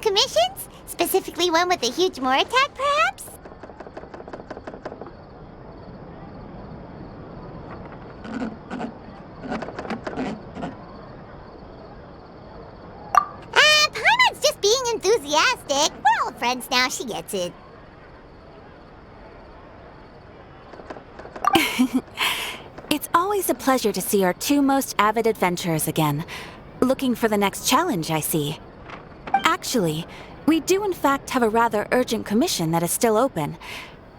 commissions? Specifically one with a huge more attack, perhaps? Paimon's just being enthusiastic. We're old friends now, she gets it. It's always a pleasure to see our two most avid adventurers again. Looking for the next challenge, I see. Actually, we do in fact have a rather urgent commission that is still open.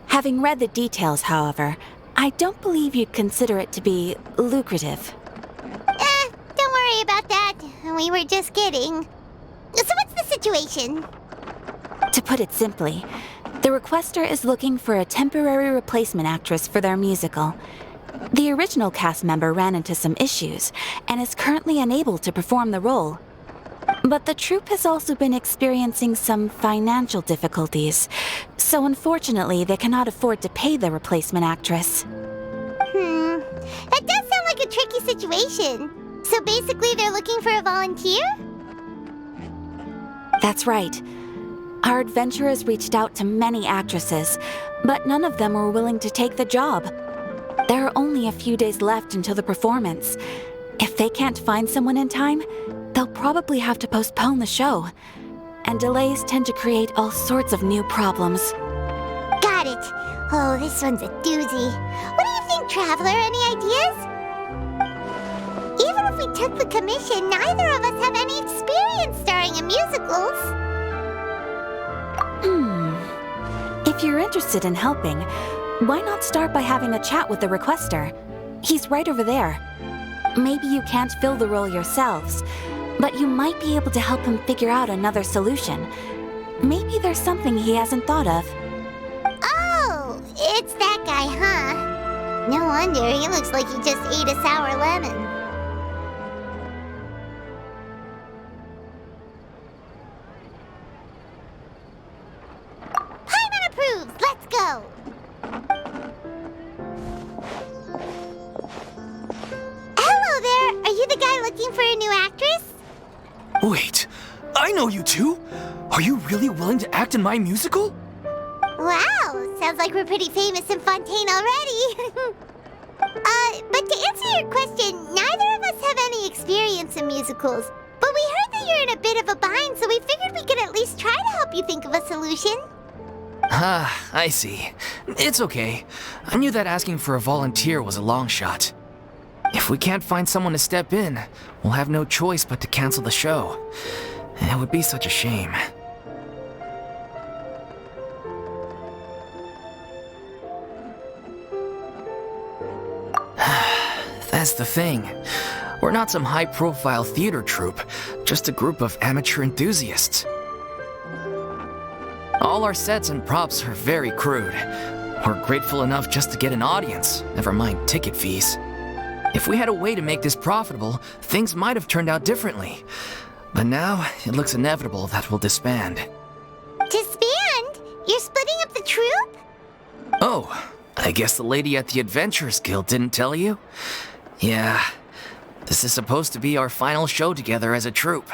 Having read the details, however, I don't believe you'd consider it to be lucrative. Don't worry about that. We were just kidding. So what's the situation? To put it simply, the requester is looking for a temporary replacement actress for their musical. The original cast member ran into some issues and is currently unable to perform the role. But the troupe has also been experiencing some financial difficulties, so unfortunately they cannot afford to pay the replacement actress. That does sound like a tricky situation. So basically they're looking for a volunteer? That's right. Our adventurers reached out to many actresses, but none of them were willing to take the job. There are only a few days left until the performance. If they can't find someone in time, they'll probably have to postpone the show. And delays tend to create all sorts of new problems. Got it. Oh, this one's a doozy. What do you think, Traveler? Any ideas? Even if we took the commission, neither of us have any experience starring in musicals. If you're interested in helping, why not start by having a chat with the requester? He's right over there. Maybe you can't fill the role yourselves, but you might be able to help him figure out another solution. Maybe there's something he hasn't thought of. Oh, it's that guy, huh? No wonder, he looks like he just ate a sour lemon. Paimon approves! Let's go! Hello there! Are you the guy looking for a new actress? Wait, I know you two! Are you really willing to act in my musical? Wow, sounds like we're pretty famous in Fontaine already. But to answer your question, neither of us have any experience in musicals. But we heard that you're in a bit of a bind, so we figured we could at least try to help you think of a solution. Ah, I see. It's okay. I knew that asking for a volunteer was a long shot. If we can't find someone to step in, we'll have no choice but to cancel the show. It would be such a shame. That's the thing. We're not some high-profile theater troupe, just a group of amateur enthusiasts. All our sets and props are very crude. We're grateful enough just to get an audience, never mind ticket fees. If we had a way to make this profitable, things might have turned out differently. But now, it looks inevitable that we'll disband. Disband? You're splitting up the troupe? Oh, I guess the lady at the Adventurers Guild didn't tell you? Yeah, this is supposed to be our final show together as a troupe.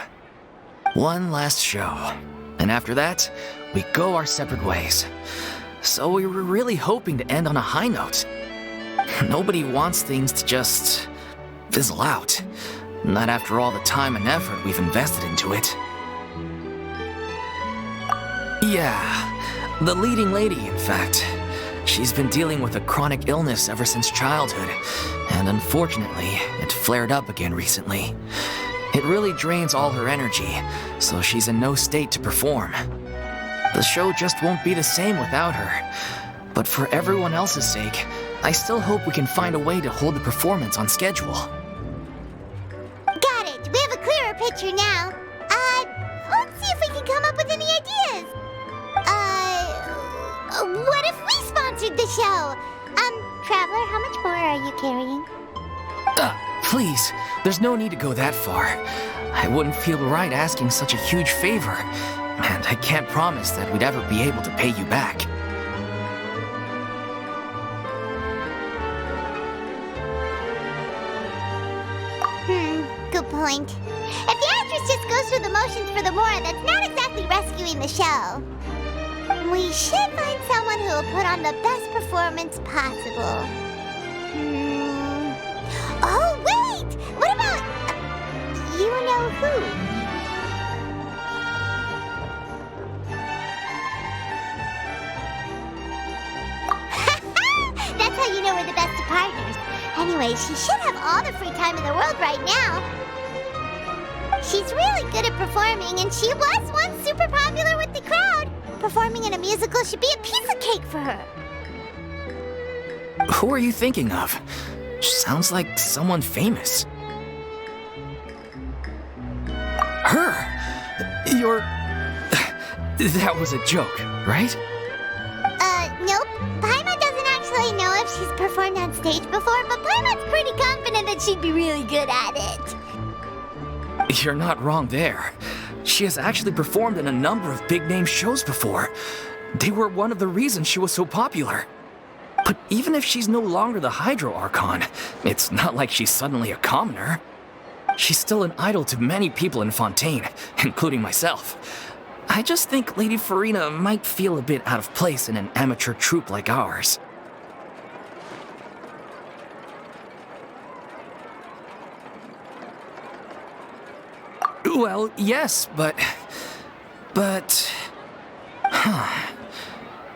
One last show, and after that, we go our separate ways. So we were really hoping to end on a high note. Nobody wants things to just fizzle out. Not after all the time and effort we've invested into it. Yeah, the leading lady, in fact. She's been dealing with a chronic illness ever since childhood, and unfortunately, it flared up again recently. It really drains all her energy, so she's in no state to perform. The show just won't be the same without her. But for everyone else's sake, I still hope we can find a way to hold the performance on schedule. Got it. We have a clearer picture now. Let's see if we can come up with any ideas. What if we sponsored the show? Traveler, how much more are you carrying? Please, there's no need to go that far. I wouldn't feel right asking such a huge favor, and I can't promise that we'd ever be able to pay you back. Good point. If the actress just goes through the motions for the Mora, that's not exactly rescuing the show. We should find someone who will put on the best performance possible. Oh, wait! What about... you know who? That's how you know we're the best of partners. Anyway, she should have all the free time in the world right now. She's really good at performing, and she was once super popular with the crowd. Performing in a musical should be a piece of cake for her. Who are you thinking of? Sounds like someone famous. Her? You're... That was a joke, right? Nope. Paimon doesn't actually know if she's performed on stage before, but Paimon's pretty confident that she'd be really good at it. You're not wrong there. She has actually performed in a number of big-name shows before. They were one of the reasons she was so popular. But even if she's no longer the Hydro Archon, it's not like she's suddenly a commoner. She's still an idol to many people in Fontaine, including myself. I just think Lady Furina might feel a bit out of place in an amateur troupe like ours. Well, yes, but...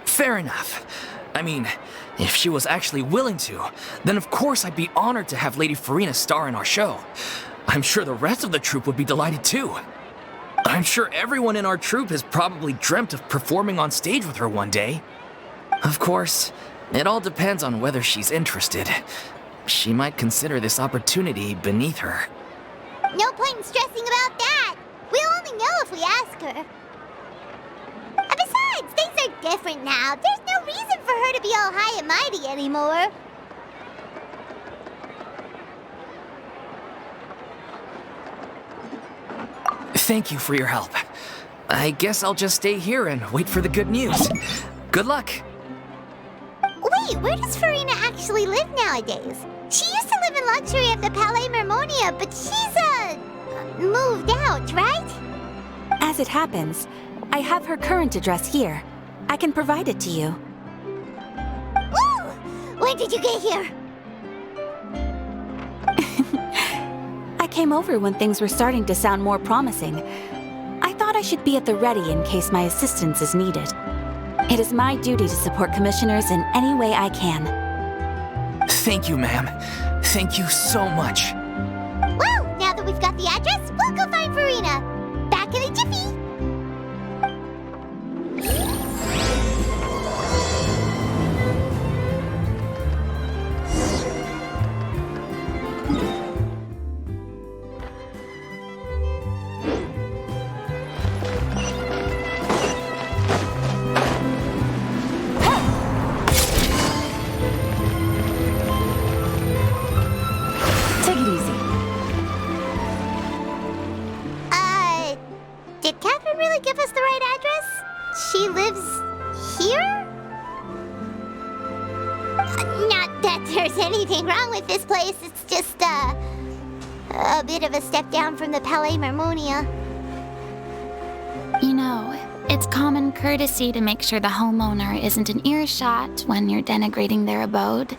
Fair enough. I mean, if she was actually willing to, then of course I'd be honored to have Lady Furina star in our show. I'm sure the rest of the troupe would be delighted too. I'm sure everyone in our troupe has probably dreamt of performing on stage with her one day. Of course, it all depends on whether she's interested. She might consider this opportunity beneath her. No point in stressing about that. We'll only know if we ask her. And besides, things are different now. There's no reason for her to be all high and mighty anymore. Thank you for your help. I guess I'll just stay here and wait for the good news. Good luck. Wait, where does Furina actually live nowadays? She used to live in luxury at the Palais Mermonia, but she's, moved out, right? As it happens, I have her current address here. I can provide it to you. Woo! When did you get here? I came over when things were starting to sound more promising. I thought I should be at the ready in case my assistance is needed. It is my duty to support commissioners in any way I can. Thank you, ma'am. Thank you so much. Well, now that we've got the address, we'll go find Furina. Back in a jiffy. Take it easy. Did Catherine really give us the right address? She lives here? Not that there's anything wrong with this place, it's just, a bit of a step down from the Palais Mermonia. You know, it's common courtesy to make sure the homeowner isn't in earshot when you're denigrating their abode.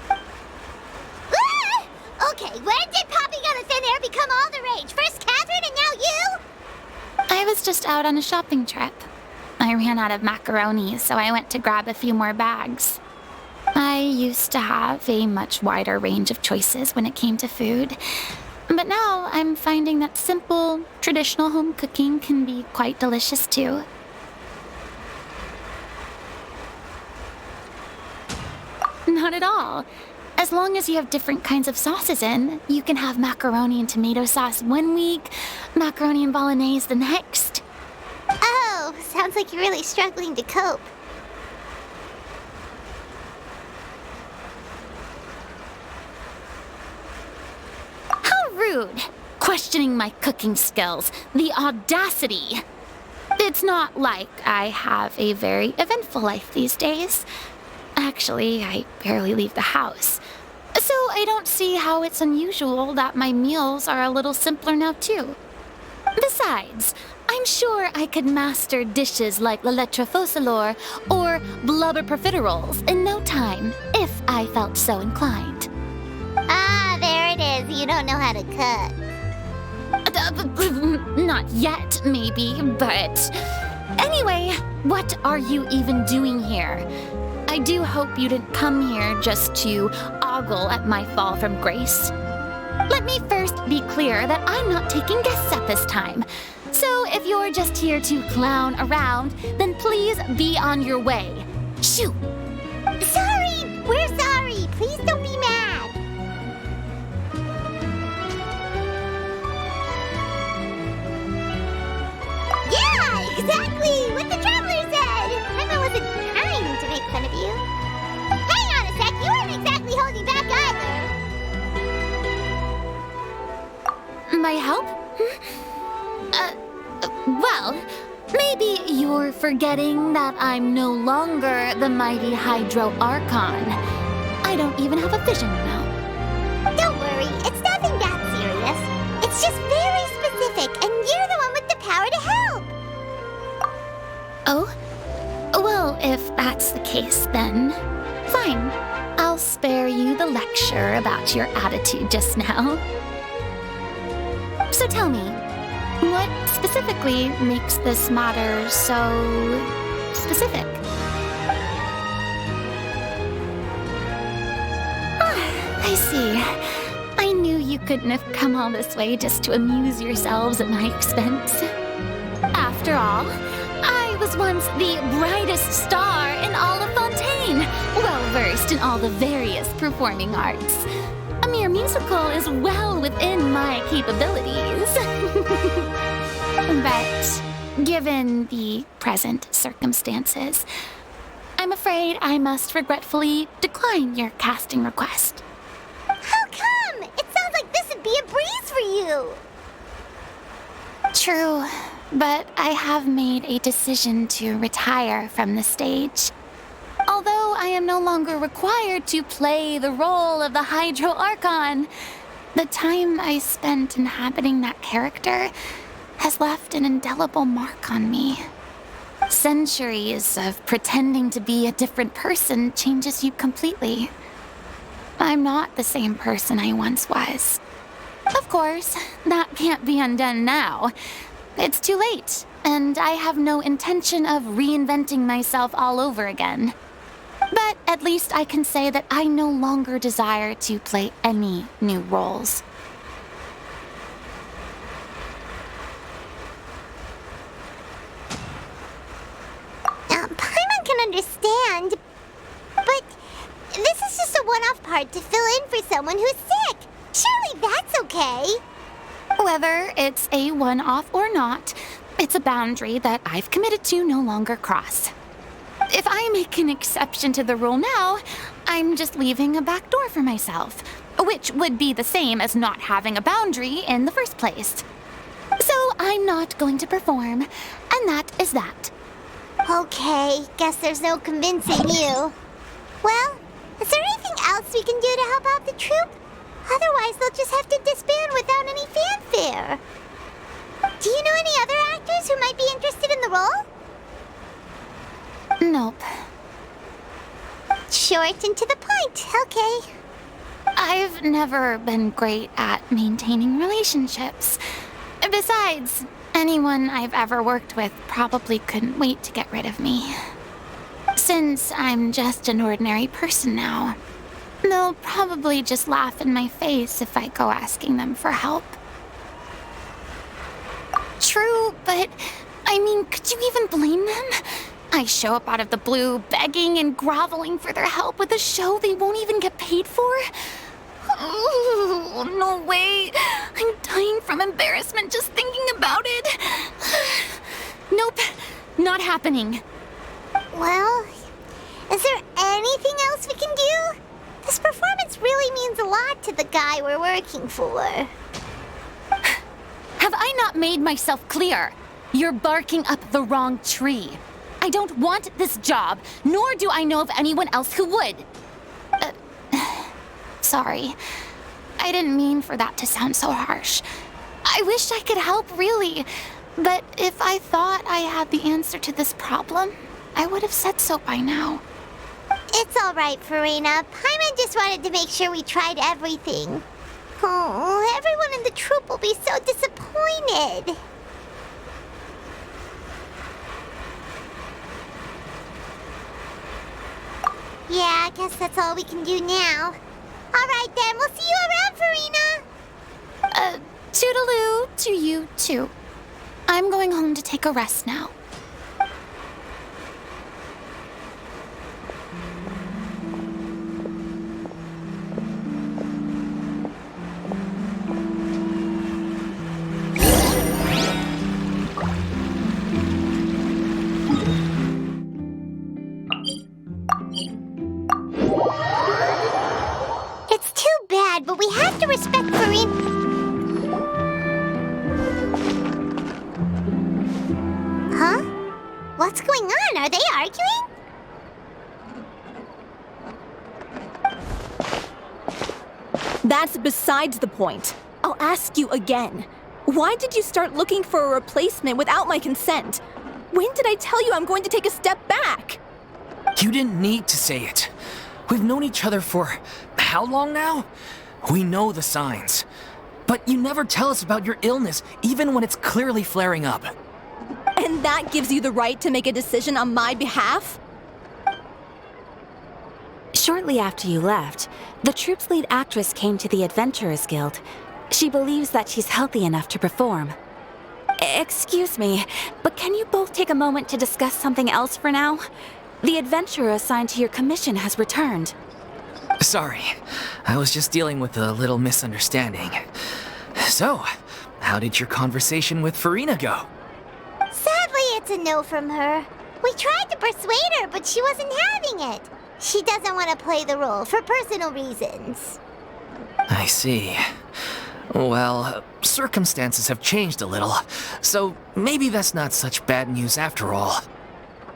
Ah! Okay, when did popping out of thin air become all the rage? First Catherine and now you? I was just out on a shopping trip. I ran out of macaroni, so I went to grab a few more bags. I used to have a much wider range of choices when it came to food, but now I'm finding that simple, traditional home cooking can be quite delicious too. Not at all. As long as you have different kinds of sauces in, you can have macaroni and tomato sauce one week, macaroni and bolognese the next. Oh, sounds like you're really struggling to cope. How rude! Questioning my cooking skills. The audacity! It's not like I have a very eventful life these days. Actually, I barely leave the house. So I don't see how it's unusual that my meals are a little simpler now, too. Besides, I'm sure I could master dishes like la lettre focilor or blubber profiteroles in no time, if I felt so inclined. Ah, there it is. You don't know how to cook. Not yet, maybe, but... Anyway, what are you even doing here? I do hope you didn't come here just to ogle at my fall from grace. Let me first be clear that I'm not taking guests at this time. So if you're just here to clown around, then please be on your way. Shoo! Sorry! We're sorry! Please don't be mad! Yeah! Exactly! What the traveler said! I wasn't trying to make fun of you. Hang on a sec! You weren't exactly holding back either! My help? Well, maybe you're forgetting that I'm no longer the mighty Hydro Archon. I don't even have a vision now. Don't worry, it's nothing that serious. It's just very specific, and you're the one with the power to help! Oh? Well, if that's the case, then fine. I'll spare you the lecture about your attitude just now. So tell me, what specifically makes this matter so specific? I see. I knew you couldn't have come all this way just to amuse yourselves at my expense. After all, I was once the brightest star in all of Fontaine, well-versed in all the various performing arts. A mere musical is well within my capabilities. But given the present circumstances, I'm afraid I must regretfully decline your casting request. How come? It sounds like this would be a breeze for you! True, but I have made a decision to retire from the stage. Although I am no longer required to play the role of the Hydro Archon, the time I spent inhabiting that character has left an indelible mark on me. Centuries of pretending to be a different person changes you completely. I'm not the same person I once was. Of course, that can't be undone now. It's too late, and I have no intention of reinventing myself all over again. But at least I can say that I no longer desire to play any new roles. Paimon can understand, but this is just a one-off part to fill in for someone who's sick. Surely that's okay. Whether it's a one-off or not, it's a boundary that I've committed to no longer cross. If I make an exception to the rule now, I'm just leaving a back door for myself, which would be the same as not having a boundary in the first place. So I'm not going to perform, and that is that. Okay, guess there's no convincing you. Well, is there anything else we can do to help out the troupe? Otherwise, they'll just have to disband without any fanfare. Do you know any other actors who might be interested in the role? Nope. Short and to the point, okay. I've never been great at maintaining relationships. Besides, anyone I've ever worked with probably couldn't wait to get rid of me. Since I'm just an ordinary person now, they'll probably just laugh in my face if I go asking them for help. True, but I mean, could you even blame them? I show up out of the blue, begging and groveling for their help with a show they won't even get paid for? Oh, no way. I'm dying from embarrassment just thinking about it. Nope, not happening. Well, is there anything else we can do? This performance really means a lot to the guy we're working for. Have I not made myself clear? You're barking up the wrong tree. I don't want this job, nor do I know of anyone else who would. Sorry. I didn't mean for that to sound so harsh. I wish I could help, really. But if I thought I had the answer to this problem, I would have said so by now. It's all right, Furina. Paimon just wanted to make sure we tried everything. Oh, everyone in the troupe will be so disappointed. Yeah, I guess that's all we can do now. All right, then. We'll see you around, Furina. Toodaloo to you, too. I'm going home to take a rest now. It's too bad, but we have to respect Furina. Huh? What's going on? Are they arguing? That's besides the point. I'll ask you again. Why did you start looking for a replacement without my consent? When did I tell you I'm going to take a step back? You didn't need to say it. We've known each other for how long now? We know the signs. But you never tell us about your illness, even when it's clearly flaring up. And that gives you the right to make a decision on my behalf? Shortly after you left, the troupe's lead actress came to the Adventurers Guild. She believes that she's healthy enough to perform. Excuse me, but can you both take a moment to discuss something else for now? The adventurer assigned to your commission has returned. Sorry, I was just dealing with a little misunderstanding. So, how did your conversation with Furina go? Sadly, it's a no from her. We tried to persuade her, but she wasn't having it. She doesn't want to play the role for personal reasons. I see. Well, circumstances have changed a little, so maybe that's not such bad news after all.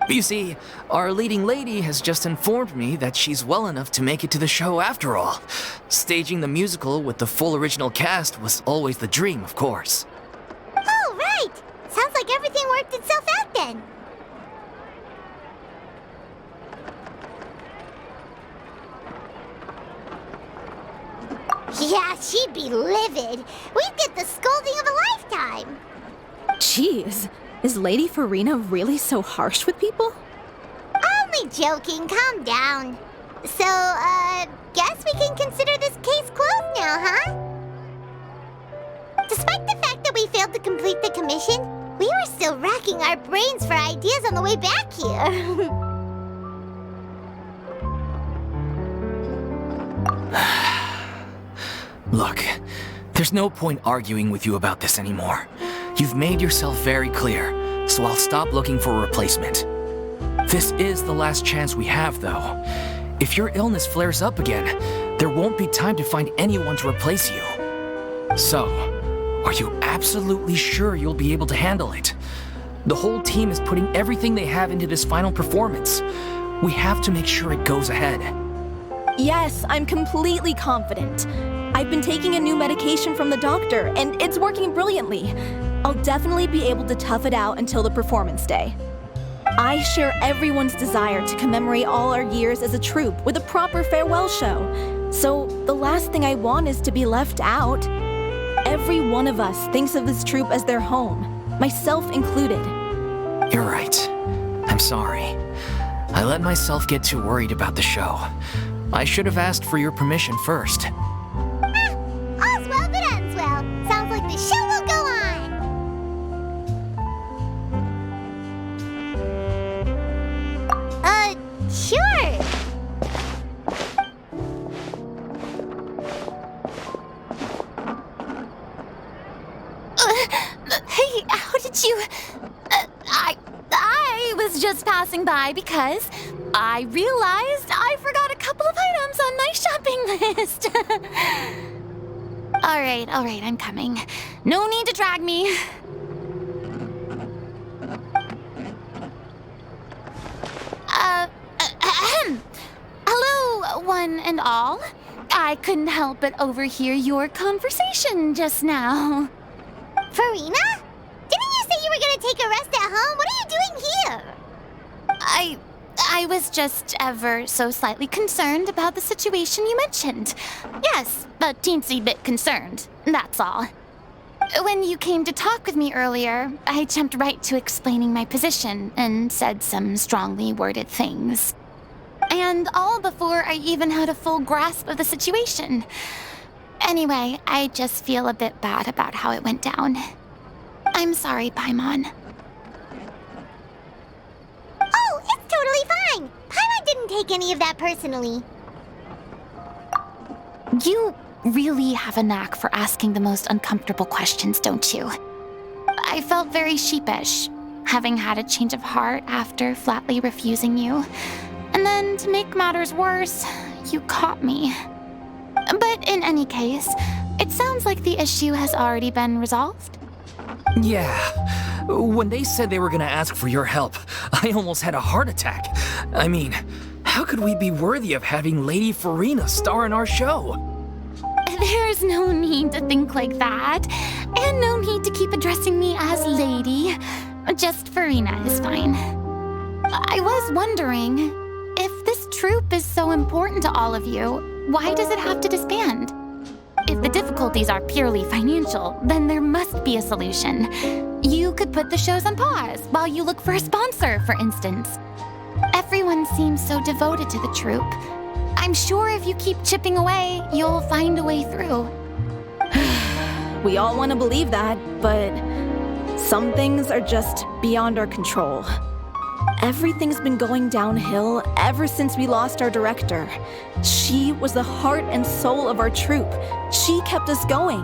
You see, our leading lady has just informed me that she's well enough to make it to the show after all. Staging the musical with the full original cast was always the dream, of course. Oh, right! Sounds like everything worked itself out then. Yeah, she'd be livid. We'd get the scolding of a lifetime. Jeez, is Lady Furina really so harsh with people? Only joking, calm down. So, guess we can consider this case closed now, huh? Despite the fact that we failed to complete the commission, we were still racking our brains for ideas on the way back here. Look, there's no point arguing with you about this anymore. You've made yourself very clear, so I'll stop looking for a replacement. This is the last chance we have, though. If your illness flares up again, there won't be time to find anyone to replace you. So, are you absolutely sure you'll be able to handle it? The whole team is putting everything they have into this final performance. We have to make sure it goes ahead. Yes, I'm completely confident. I've been taking a new medication from the doctor, and it's working brilliantly. I'll definitely be able to tough it out until the performance day. I share everyone's desire to commemorate all our years as a troupe with a proper farewell show. So the last thing I want is to be left out. Every one of us thinks of this troupe as their home, myself included. You're right. I'm sorry. I let myself get too worried about the show. I should have asked for your permission first. All's well that ends well. Sounds like the show will go on. Sure. Hey, how did you... I was just passing by because I realized I forgot a couple of items on my shopping list. All right, I'm coming. No need to drag me. Hello, one and all. I couldn't help but overhear your conversation just now. Furina? Didn't you say you were gonna take a rest at home? What are you doing here? I was just ever so slightly concerned about the situation you mentioned. Yes, a teensy bit concerned, that's all. When you came to talk with me earlier, I jumped right to explaining my position and said some strongly worded things. And all before I even had a full grasp of the situation. Anyway, I just feel a bit bad about how it went down. I'm sorry, Paimon. Oh, it's totally fine. Paimon didn't take any of that personally. You really have a knack for asking the most uncomfortable questions, don't you? I felt very sheepish, having had a change of heart after flatly refusing you. And then, to make matters worse, you caught me. But in any case, it sounds like the issue has already been resolved. Yeah. When they said they were gonna ask for your help, I almost had a heart attack. I mean, how could we be worthy of having Lady Furina star in our show? There's no need to think like that, and no need to keep addressing me as lady. Just Furina is fine. I was wondering, if this troupe is so important to all of you, why does it have to disband? If the difficulties are purely financial, then there must be a solution. You could put the shows on pause while you look for a sponsor, for instance. Everyone seems so devoted to the troupe. I'm sure if you keep chipping away, you'll find a way through. We all want to believe that, but some things are just beyond our control. Everything's been going downhill ever since we lost our director. She was the heart and soul of our troupe. She kept us going.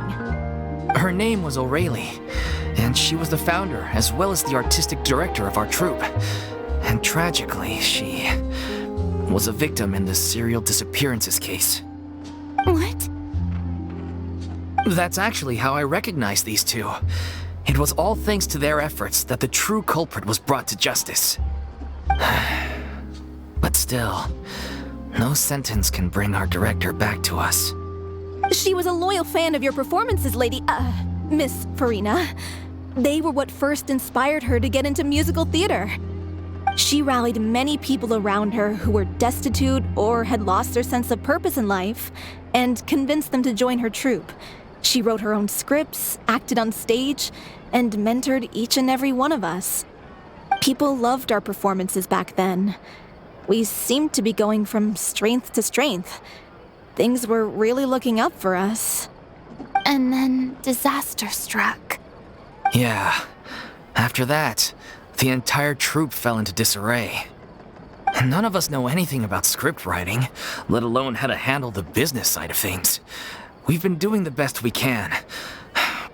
Her name was O'Reilly, and she was the founder as well as the artistic director of our troupe. And tragically, she was a victim in the serial disappearances case. What? That's actually how I recognized these two. It was all thanks to their efforts that the true culprit was brought to justice. But still, no sentence can bring our director back to us. She was a loyal fan of your performances, Miss Furina. They were what first inspired her to get into musical theater. She rallied many people around her who were destitute or had lost their sense of purpose in life, and convinced them to join her troupe. She wrote her own scripts, acted on stage, and mentored each and every one of us. People loved our performances back then. We seemed to be going from strength to strength. Things were really looking up for us. And then disaster struck. Yeah. After that, the entire troupe fell into disarray. None of us know anything about script writing, let alone how to handle the business side of things. We've been doing the best we can.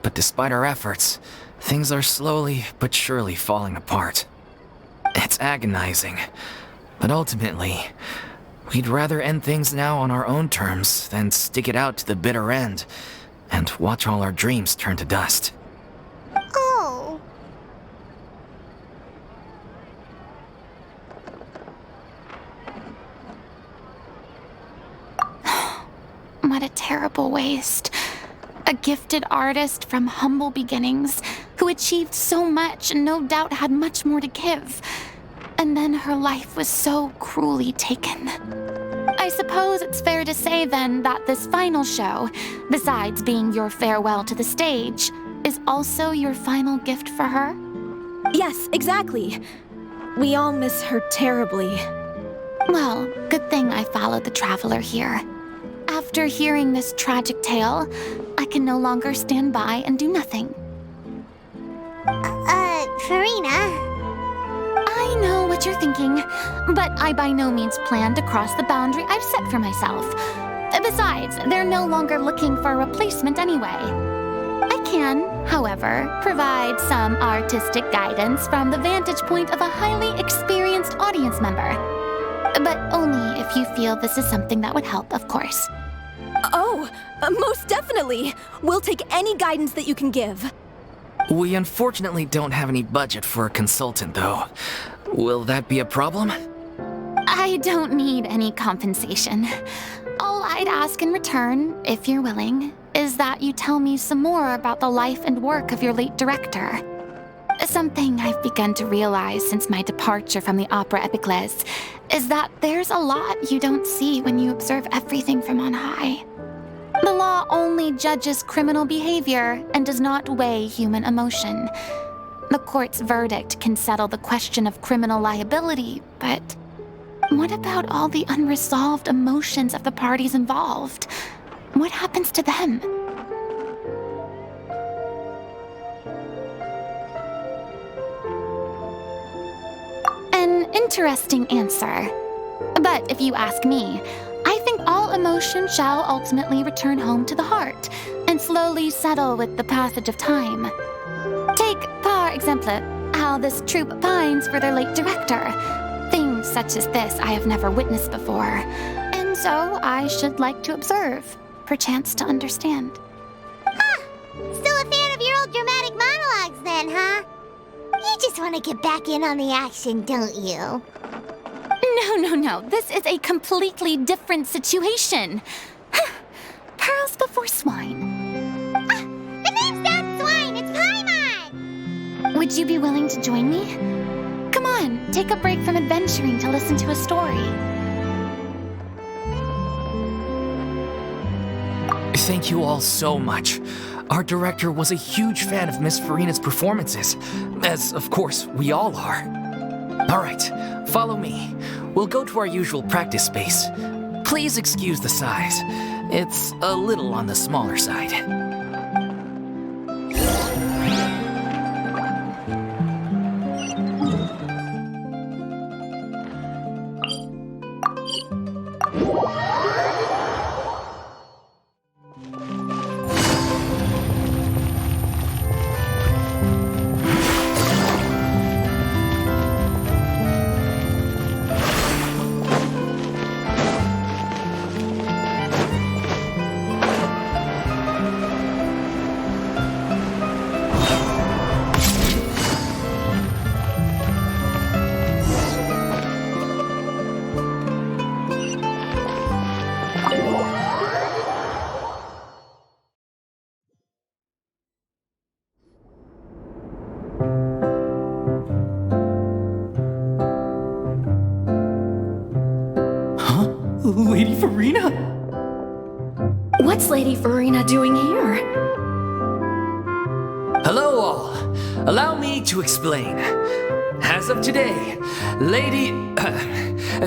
But despite our efforts, things are slowly but surely falling apart. It's agonizing. But ultimately, we'd rather end things now on our own terms than stick it out to the bitter end and watch all our dreams turn to dust. Oh. What a terrible waste. A gifted artist from humble beginnings who achieved so much and no doubt had much more to give. And then her life was so cruelly taken. I suppose it's fair to say then that this final show, besides being your farewell to the stage, is also your final gift for her? Yes, exactly. We all miss her terribly. Well, good thing I followed the traveler here. After hearing this tragic tale, I can no longer stand by and do nothing. Furina. I know what you're thinking, but I by no means plan to cross the boundary I've set for myself. Besides, they're no longer looking for a replacement anyway. I can, however, provide some artistic guidance from the vantage point of a highly experienced audience member. But only if you feel this is something that would help, of course. Oh, most definitely. We'll take any guidance that you can give. We unfortunately don't have any budget for a consultant, though. Will that be a problem? I don't need any compensation. All I'd ask in return, if you're willing, is that you tell me some more about the life and work of your late director. Something I've begun to realize since my departure from the Opera Epiclese is that there's a lot you don't see when you observe everything from on high. The law only judges criminal behavior and does not weigh human emotion. The court's verdict can settle the question of criminal liability, but what about all the unresolved emotions of the parties involved? What happens to them? An interesting answer. But if you ask me, I think all emotion shall ultimately return home to the heart and slowly settle with the passage of time. Take, par exemple, how this troupe pines for their late director. Things such as this I have never witnessed before, and so I should like to observe, perchance to understand. Huh. Still a fan of your old dramatic monologues then, huh? You just want to get back in on the action, don't you? No. This is a completely different situation. Pearls before swine. The name's not Swine, it's Paimon! Would you be willing to join me? Come on, take a break from adventuring to listen to a story. Thank you all so much. Our director was a huge fan of Miss Furina's performances, as of course we all are. All right, follow me. We'll go to our usual practice space. Please excuse the size. It's a little on the smaller side. Lady Furina? What's Lady Furina doing here? Hello all. Allow me to explain. As of today,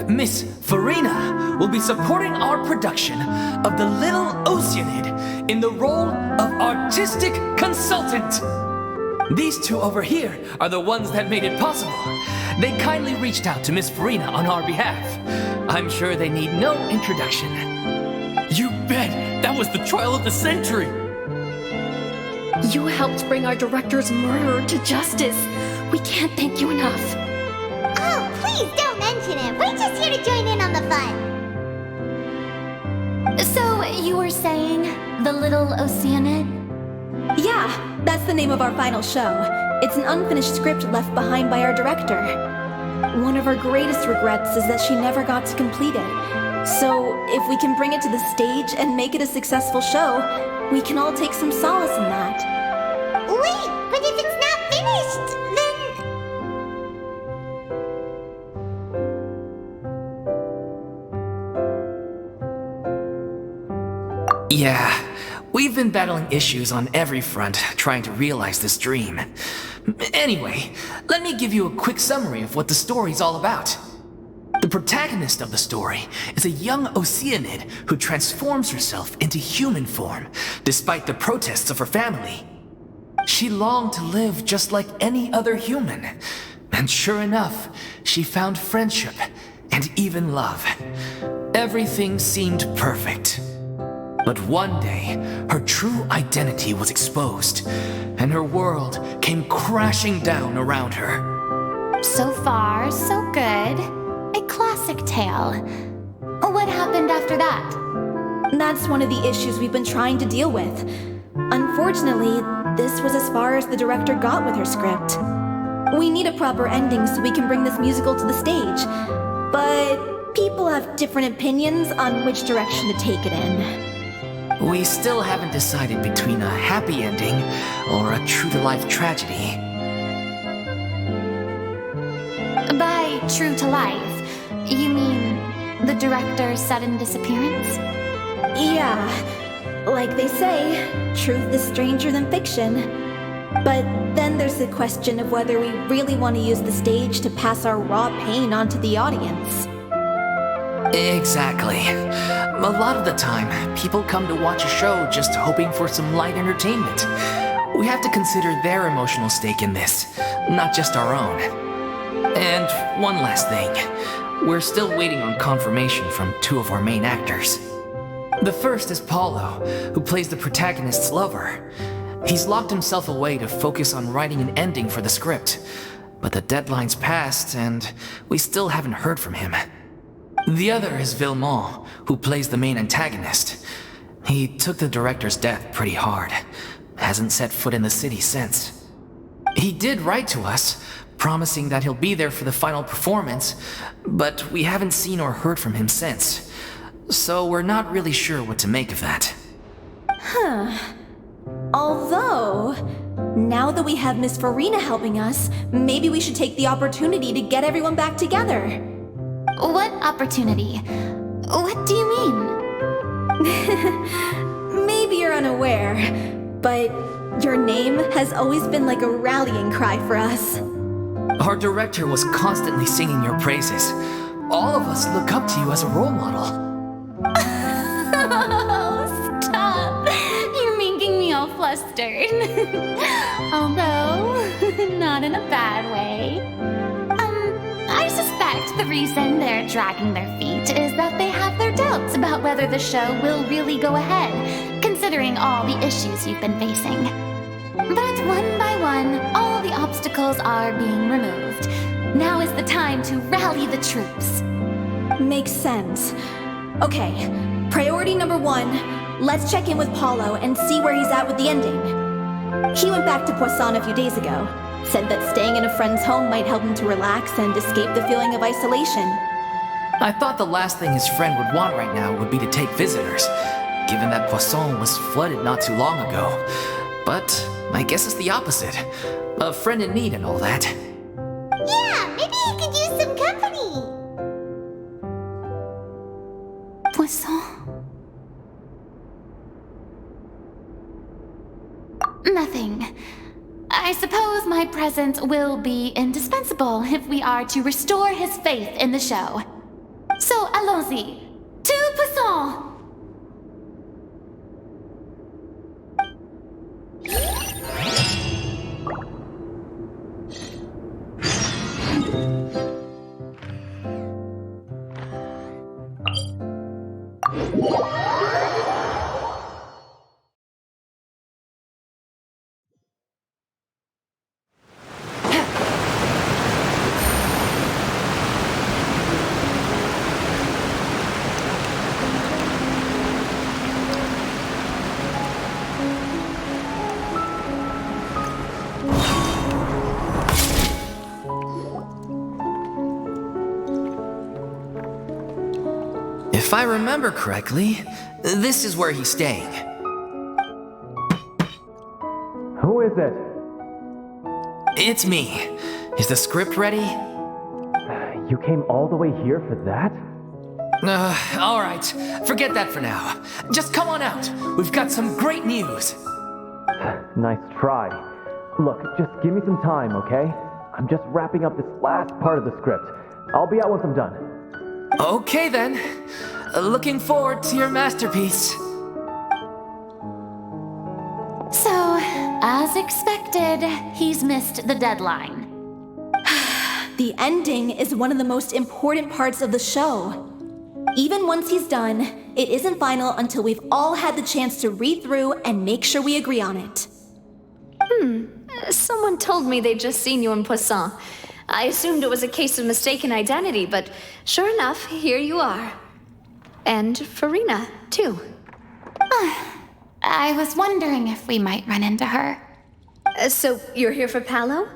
Miss Furina will be supporting our production of The Little Oceanid in the role of artistic consultant. These two over here are the ones that made it possible. They kindly reached out to Miss Furina on our behalf. I'm sure they need no introduction. You bet! That was the trial of the century! You helped bring our director's murderer to justice. We can't thank you enough. Oh, please don't mention it. We're just here to join in on the fun. So, you were saying The Little Oceanid? Yeah, that's the name of our final show. It's an unfinished script left behind by our director. One of our greatest regrets is that she never got to complete it. So, if we can bring it to the stage and make it a successful show, we can all take some solace in that. Wait, but if it's not finished, then... Yeah, we've been battling issues on every front trying to realize this dream. Anyway, let me give you a quick summary of what the story's all about. The protagonist of the story is a young Oceanid who transforms herself into human form, despite the protests of her family. She longed to live just like any other human, and sure enough, she found friendship and even love. Everything seemed perfect. But one day, her true identity was exposed, and her world came crashing down around her. So far, so good. A classic tale. What happened after that? That's one of the issues we've been trying to deal with. Unfortunately, this was as far as the director got with her script. We need a proper ending so we can bring this musical to the stage. But people have different opinions on which direction to take it in. We still haven't decided between a happy ending or a true-to-life tragedy. By true to life, you mean the director's sudden disappearance? Yeah, like they say, truth is stranger than fiction. But then there's the question of whether we really want to use the stage to pass our raw pain onto the audience. Exactly. A lot of the time, people come to watch a show just hoping for some light entertainment. We have to consider their emotional stake in this, not just our own. And one last thing. We're still waiting on confirmation from two of our main actors. The first is Paulo, who plays the protagonist's lover. He's locked himself away to focus on writing an ending for the script. But the deadline's passed, and we still haven't heard from him. The other is Villemont, who plays the main antagonist. He took the director's death pretty hard. Hasn't set foot in the city since. He did write to us, promising that he'll be there for the final performance, but we haven't seen or heard from him since. So we're not really sure what to make of that. Although, now that we have Miss Furina helping us, maybe we should take the opportunity to get everyone back together. What opportunity? What do you mean? Maybe you're unaware, but your name has always been like a rallying cry for us. Our director was constantly singing your praises. All of us look up to you as a role model. Oh, stop! You're making me all flustered. Although, not in a bad way. I suspect the reason they're dragging their feet is that they have their doubts about whether the show will really go ahead, considering all the issues you've been facing. But one by one, all the obstacles are being removed. Now is the time to rally the troops. Makes sense. Okay, priority number 1, let's check in with Paulo and see where he's at with the ending. He went back to Poisson a few days ago, said that staying in a friend's home might help him to relax and escape the feeling of isolation. I thought the last thing his friend would want right now would be to take visitors, given that Poisson was flooded not too long ago. But I guess it's the opposite. A friend in need and all that. Yeah, maybe he could use some company. Poisson? Nothing. I suppose my presence will be indispensable if we are to restore his faith in the show. So, allons-y. To Poisson! If I remember correctly, this is where he's staying. Who is it? It's me. Is the script ready? You came all the way here for that? All right. Forget that for now. Just come on out. We've got some great news. Nice try. Look, just give me some time, okay? I'm just wrapping up this last part of the script. I'll be out once I'm done. Okay then. Looking forward to your masterpiece. So, as expected, he's missed the deadline. The ending is one of the most important parts of the show. Even once he's done, it isn't final until we've all had the chance to read through and make sure we agree on it. Someone told me they'd just seen you in Poisson. I assumed it was a case of mistaken identity, but sure enough, here you are. And Furina, too. I was wondering if we might run into her. So you're here for Paolo?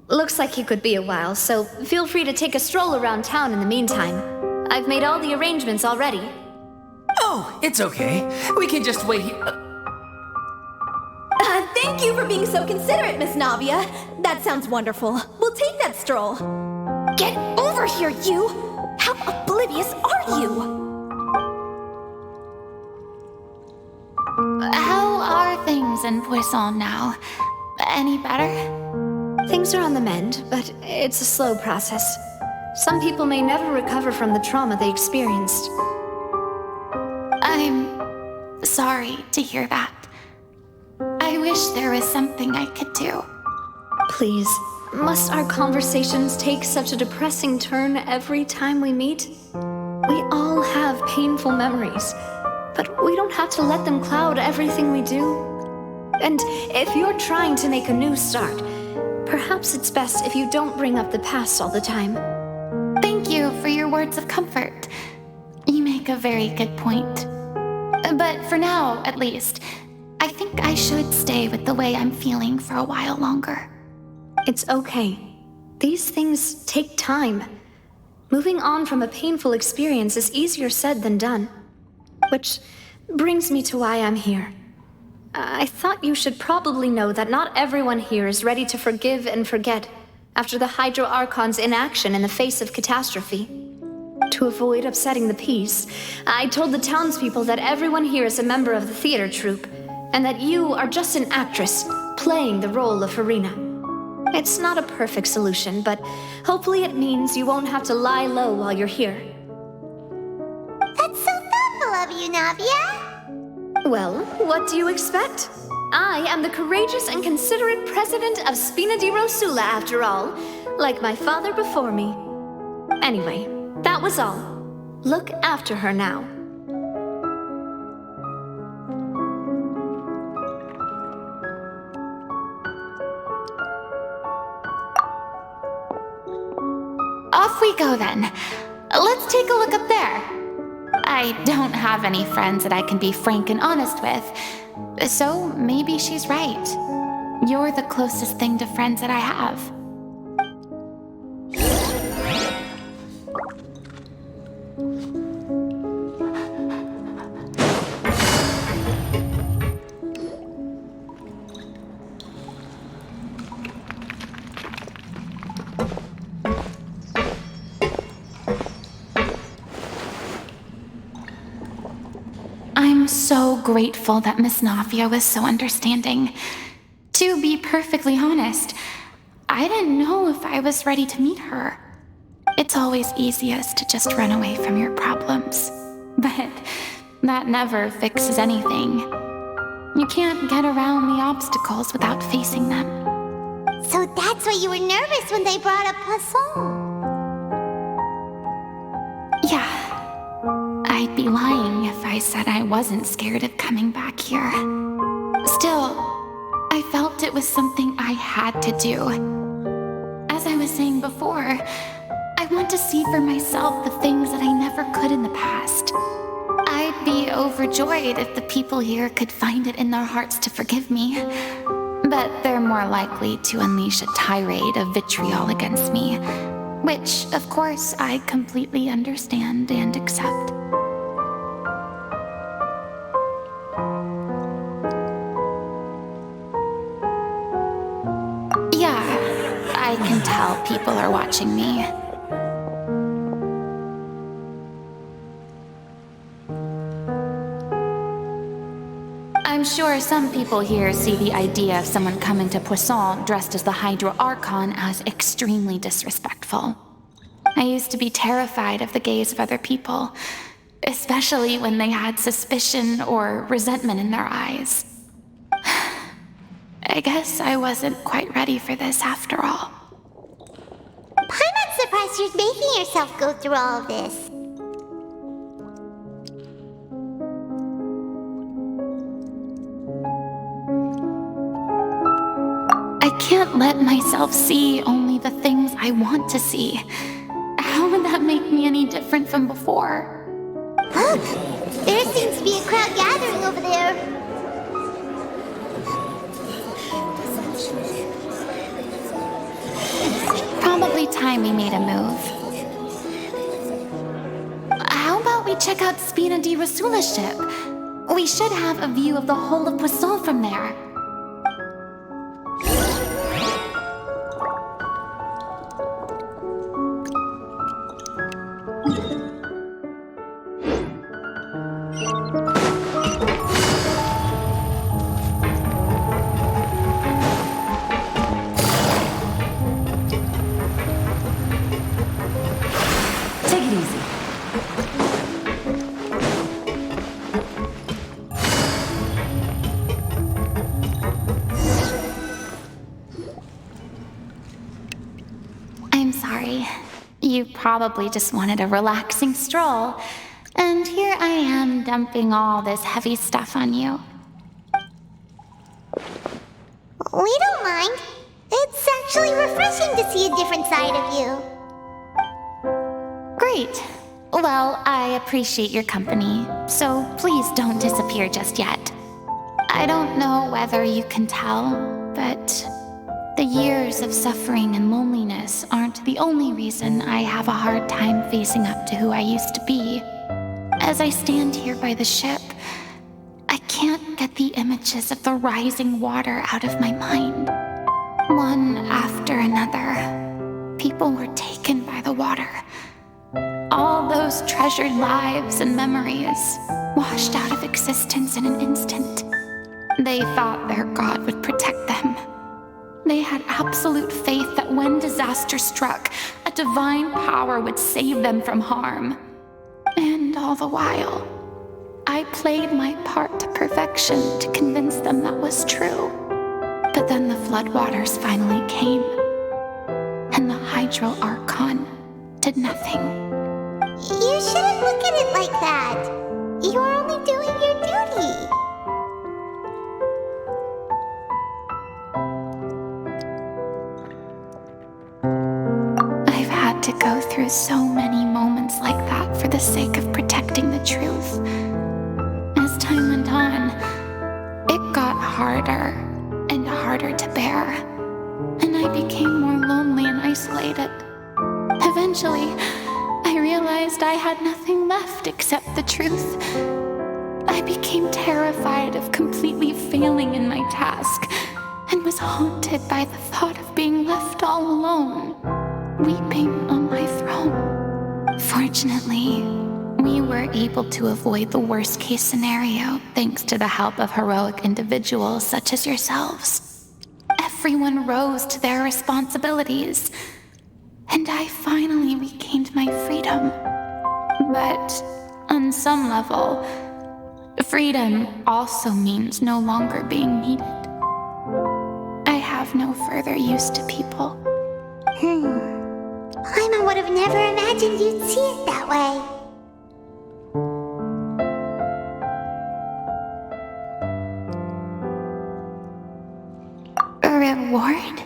Looks like he could be a while, so feel free to take a stroll around town in the meantime. I've made all the arrangements already. Oh, it's okay. We can just wait. Thank you for being so considerate, Miss Navia. That sounds wonderful. We'll take that stroll. Get over here, you! How oblivious are you? How are things in Poisson now? Any better? Things are on the mend, but it's a slow process. Some people may never recover from the trauma they experienced. I'm sorry to hear that. I wish there was something I could do. Please, must our conversations take such a depressing turn every time we meet? We all have painful memories, but we don't have to let them cloud everything we do. And if you're trying to make a new start, perhaps it's best if you don't bring up the past all the time. Thank you for your words of comfort. You make a very good point. But for now, at least, I think I should stay with the way I'm feeling for a while longer. It's okay. These things take time. Moving on from a painful experience is easier said than done. Which brings me to why I'm here. I thought you should probably know that not everyone here is ready to forgive and forget after the Hydro Archon's inaction in the face of catastrophe. To avoid upsetting the peace, I told the townspeople that everyone here is a member of the theater troupe, and that you are just an actress playing the role of Furina. It's not a perfect solution, but hopefully it means you won't have to lie low while you're here. That's so thoughtful of you, Navia. Well, what do you expect? I am the courageous and considerate president of Spina di Rosula, after all, like my father before me. Anyway, that was all. Look after her now. Off we go then. Let's take a look up there. I don't have any friends that I can be frank and honest with, so maybe she's right. You're the closest thing to friends that I have. I'm so grateful that Miss Navia was so understanding. To be perfectly honest, I didn't know if I was ready to meet her. It's always easiest to just run away from your problems, but that never fixes anything. You can't get around the obstacles without facing them. So that's why you were nervous when they brought up Poisson. Yeah. I'd be lying if I said I wasn't scared of coming back here. Still, I felt it was something I had to do. As I was saying before, I want to see for myself the things that I never could in the past. I'd be overjoyed if the people here could find it in their hearts to forgive me. But they're more likely to unleash a tirade of vitriol against me, which, of course, I completely understand and accept. I can tell people are watching me. I'm sure some people here see the idea of someone coming to Poisson dressed as the Hydro Archon as extremely disrespectful. I used to be terrified of the gaze of other people, especially when they had suspicion or resentment in their eyes. I guess I wasn't quite ready for this after all. I'm not surprised you're making yourself go through all of this. I can't let myself see only the things I want to see. How would that make me any different from before? Look! There seems to be a crowd gathering over there. Probably time we made a move. How about we check check out Spina di Rasula's ship. We should have a view of the whole of Poisson from there. Take it easy. I'm sorry. You probably just wanted a relaxing stroll. And here I am dumping all this heavy stuff on you. We don't mind. It's actually refreshing to see a different side of you. Great. Well, I appreciate your company, so please don't disappear just yet. I don't know whether you can tell, but the years of suffering and loneliness aren't the only reason I have a hard time facing up to who I used to be. As I stand here by the ship, I can't get the images of the rising water out of my mind. One after another, people were taken by the water. All those treasured lives and memories washed out of existence in an instant. They thought their god would protect them. They had absolute faith that when disaster struck, a divine power would save them from harm. And all the while, I played my part to perfection to convince them that was true. But then the floodwaters finally came, and the Hydro Archon did nothing. You shouldn't look at it like that. You're only doing your duty. I've had to go through so many moments like that for the sake of protecting the truth. As time went on, it got harder and harder to bear, and I became more lonely and isolated. Eventually, I realized I had nothing left except the truth. I became terrified of completely failing in my task, and was haunted by the thought of being left all alone, weeping on my throne. Fortunately, we were able to avoid the worst-case scenario thanks to the help of heroic individuals such as yourselves. Everyone rose to their responsibilities, and I finally regained my freedom. But on some level, freedom also means no longer being needed. I have no further use to people. Paimon would have never imagined you'd see it that way. A reward?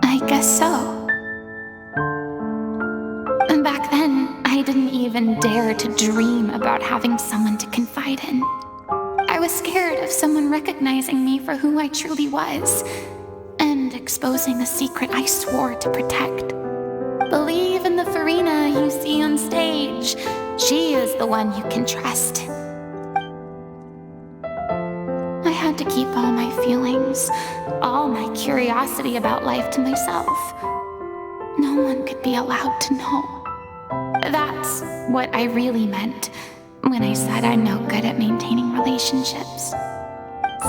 I guess so. Back then, I didn't even dare to dream about having someone to confide in. I was scared of someone recognizing me for who I truly was, and exposing a secret I swore to protect. Believe in the Furina you see on stage. She is the one you can trust. I had to keep all my feelings, all my curiosity about life to myself. No one could be allowed to know. That's what I really meant when I said I'm no good at maintaining relationships.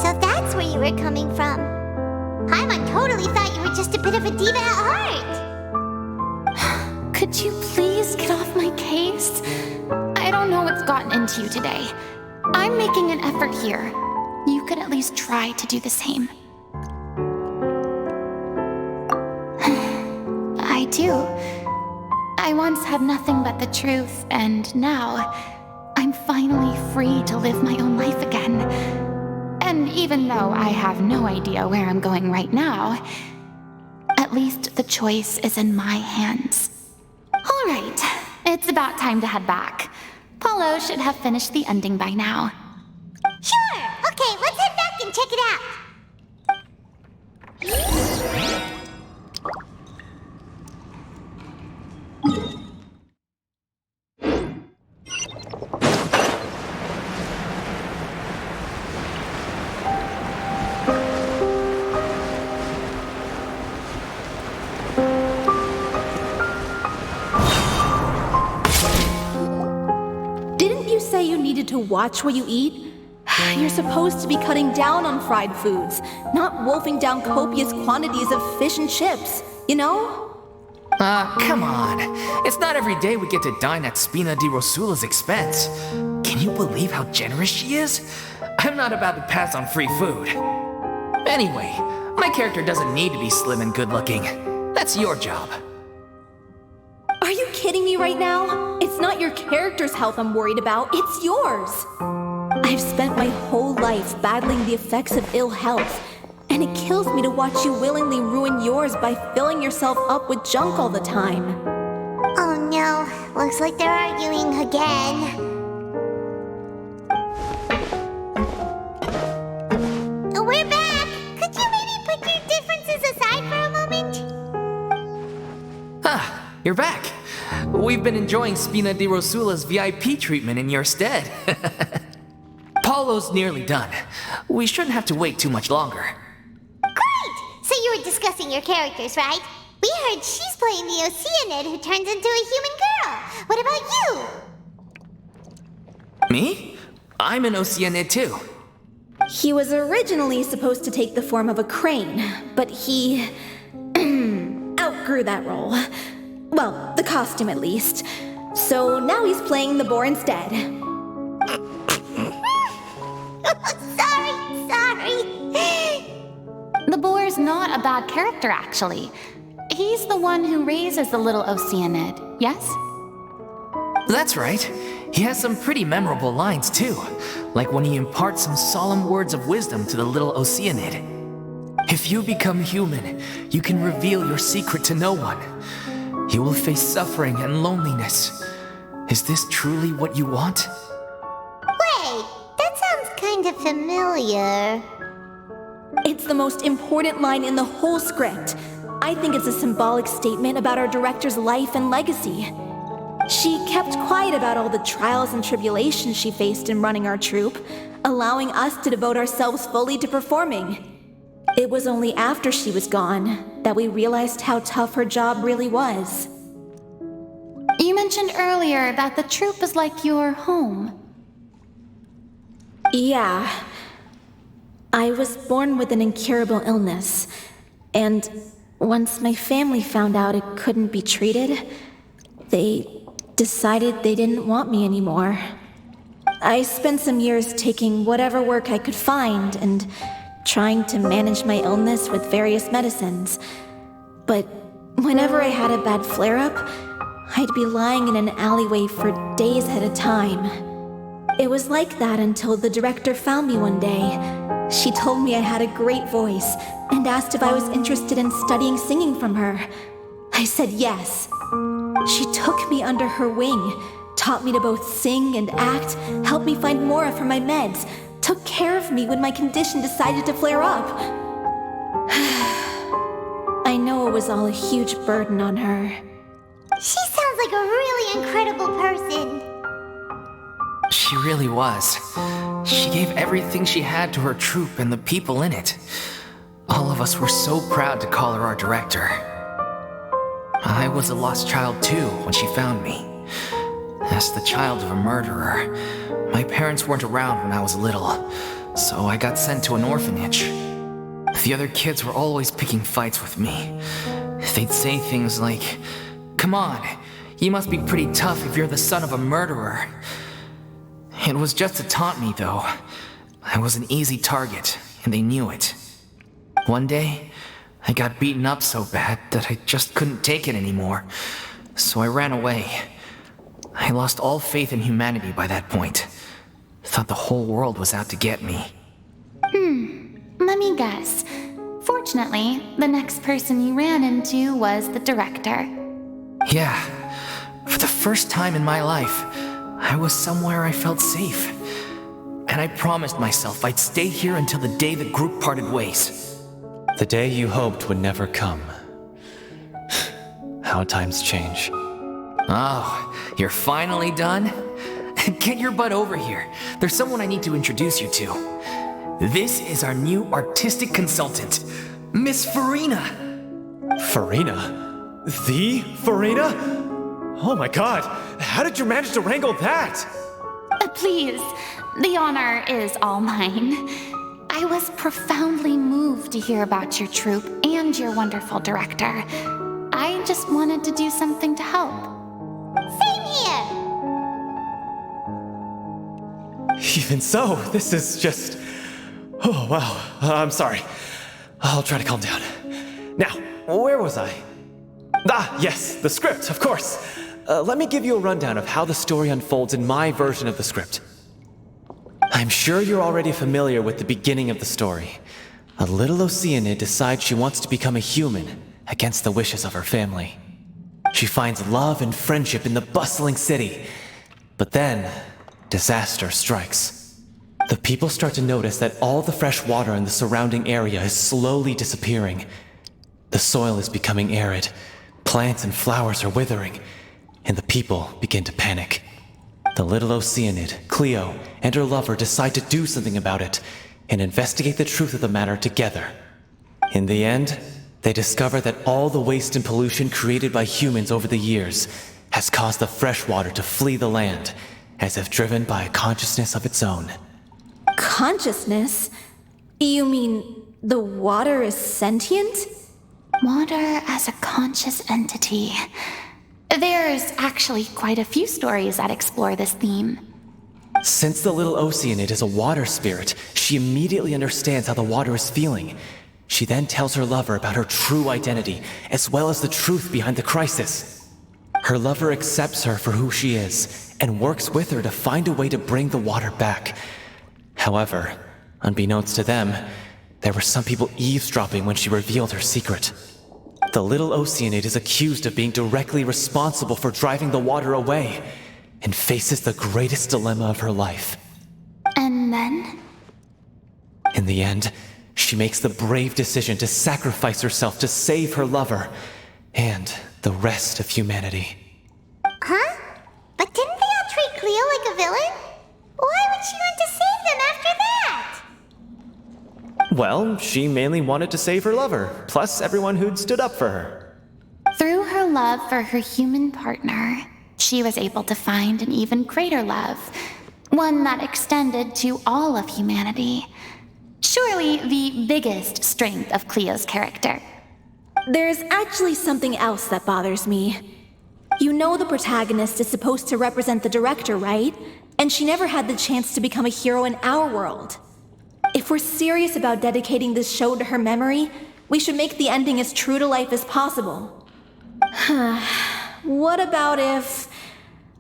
So that's where you were coming from. Paimon totally thought you were just a bit of a diva at heart. Could you please get off my case? I don't know what's gotten into you today. I'm making an effort here. You could at least try to do the same. I do. I once had nothing but the truth, and now I'm finally free to live my own life again. And even though I have no idea where I'm going right now, at least the choice is in my hands. All right, it's about time to head back. Paulo should have finished the ending by now. and check it out. Didn't you say you needed to watch what you eat? You're supposed to be cutting down on fried foods, not wolfing down copious quantities of fish and chips, you know? Come on. It's not every day we get to dine at Spina di Rosula's expense. Can you believe how generous she is? I'm not about to pass on free food. Anyway, my character doesn't need to be slim and good-looking. That's your job. Are you kidding me right now? It's not your character's health I'm worried about, it's yours. I've spent my whole life battling the effects of ill health, and it kills me to watch you willingly ruin yours by filling yourself up with junk all the time. Oh no, looks like they're arguing again. We're back! Could you maybe put your differences aside for a moment? You're back. We've been enjoying Spina di Rosula's VIP treatment in your stead. Paulo's nearly done. We shouldn't have to wait too much longer. Great! So you were discussing your characters, right? We heard she's playing the Oceanid who turns into a human girl. What about you? Me? I'm an Oceanid too. He was originally supposed to take the form of a crane, but he outgrew that role. Well, the costume at least. So now he's playing the boar instead. Sorry. The boar's not a bad character, actually. He's the one who raises the little Oceanid, yes? That's right. He has some pretty memorable lines too, like when he imparts some solemn words of wisdom to the little Oceanid. If you become human, you can reveal your secret to no one. You will face suffering and loneliness. Is this truly what you want? Wait, that sounds kind of familiar. It's the most important line in the whole script. I think it's a symbolic statement about our director's life and legacy. She kept quiet about all the trials and tribulations she faced in running our troupe, allowing us to devote ourselves fully to performing. It was only after she was gone that we realized how tough her job really was. You mentioned earlier that the troupe is like your home. Yeah. I was born with an incurable illness, and once my family found out it couldn't be treated, they decided they didn't want me anymore. I spent some years taking whatever work I could find and trying to manage my illness with various medicines. But whenever I had a bad flare-up, I'd be lying in an alleyway for days at a time. It was like that until the director found me one day. She told me I had a great voice and asked if I was interested in studying singing from her. I said yes. She took me under her wing, taught me to both sing and act, helped me find Mora for my meds, took care of me when my condition decided to flare up. I know it was all a huge burden on her. She sounds like a really incredible person. She really was. She gave everything she had to her troupe and the people in it. All of us were so proud to call her our director. I was a lost child too when she found me. As the child of a murderer, my parents weren't around when I was little, so I got sent to an orphanage. The other kids were always picking fights with me. They'd say things like, "Come on, you must be pretty tough if you're the son of a murderer." It was just to taunt me, though. I was an easy target, and they knew it. One day, I got beaten up so bad that I just couldn't take it anymore, so I ran away. I lost all faith in humanity by that point. Thought the whole world was out to get me. Let me guess. Fortunately, the next person you ran into was the director. Yeah, for the first time in my life, I was somewhere I felt safe. and I promised myself I'd stay here until the day the group parted ways. The day you hoped would never come. How times change. Oh, you're finally done? Get your butt over here. There's someone I need to introduce you to. This is our new artistic consultant, Miss Furina. Furina? The Furina? Oh my god, how did you manage to wrangle that? Please, the honor is all mine. I was profoundly moved to hear about your troupe and your wonderful director. I just wanted to do something to help. Same here. Even so, this is just... Oh, wow. I'm sorry. I'll try to calm down. Now, where was I? Ah, yes, the script, of course. Let me give you a rundown of how the story unfolds in my version of the script. I'm sure you're already familiar with the beginning of the story. A little Oceanid decides she wants to become a human against the wishes of her family. She finds love and friendship in the bustling city. But then, disaster strikes. The people start to notice that all the fresh water in the surrounding area is slowly disappearing. The soil is becoming arid, plants and flowers are withering, and the people begin to panic. The little Oceanid, Cleo, and her lover decide to do something about it and investigate the truth of the matter together. In the end, they discover that all the waste and pollution created by humans over the years has caused the fresh water to flee the land, as if driven by a consciousness of its own. Consciousness? You mean the water is sentient? Water as a conscious entity. There's actually quite a few stories that explore this theme. Since the little Oceanid is a water spirit, she immediately understands how the water is feeling. She then tells her lover about her true identity, as well as the truth behind the crisis. Her lover accepts her for who she is, and works with her to find a way to bring the water back. However, unbeknownst to them, there were some people eavesdropping when she revealed her secret. The little Oceanid is accused of being directly responsible for driving the water away, and faces the greatest dilemma of her life. And then? In the end, she makes the brave decision to sacrifice herself to save her lover, and the rest of humanity. Huh? But didn't they all treat Cleo like a villain? Why would she want to save them after that? Well, she mainly wanted to save her lover, plus everyone who'd stood up for her. Through her love for her human partner, she was able to find an even greater love, one that extended to all of humanity. Surely the biggest strength of Cleo's character. There's actually something else that bothers me. You know the protagonist is supposed to represent the director, right? And she never had the chance to become a hero in our world. If we're serious about dedicating this show to her memory, we should make the ending as true to life as possible. What about if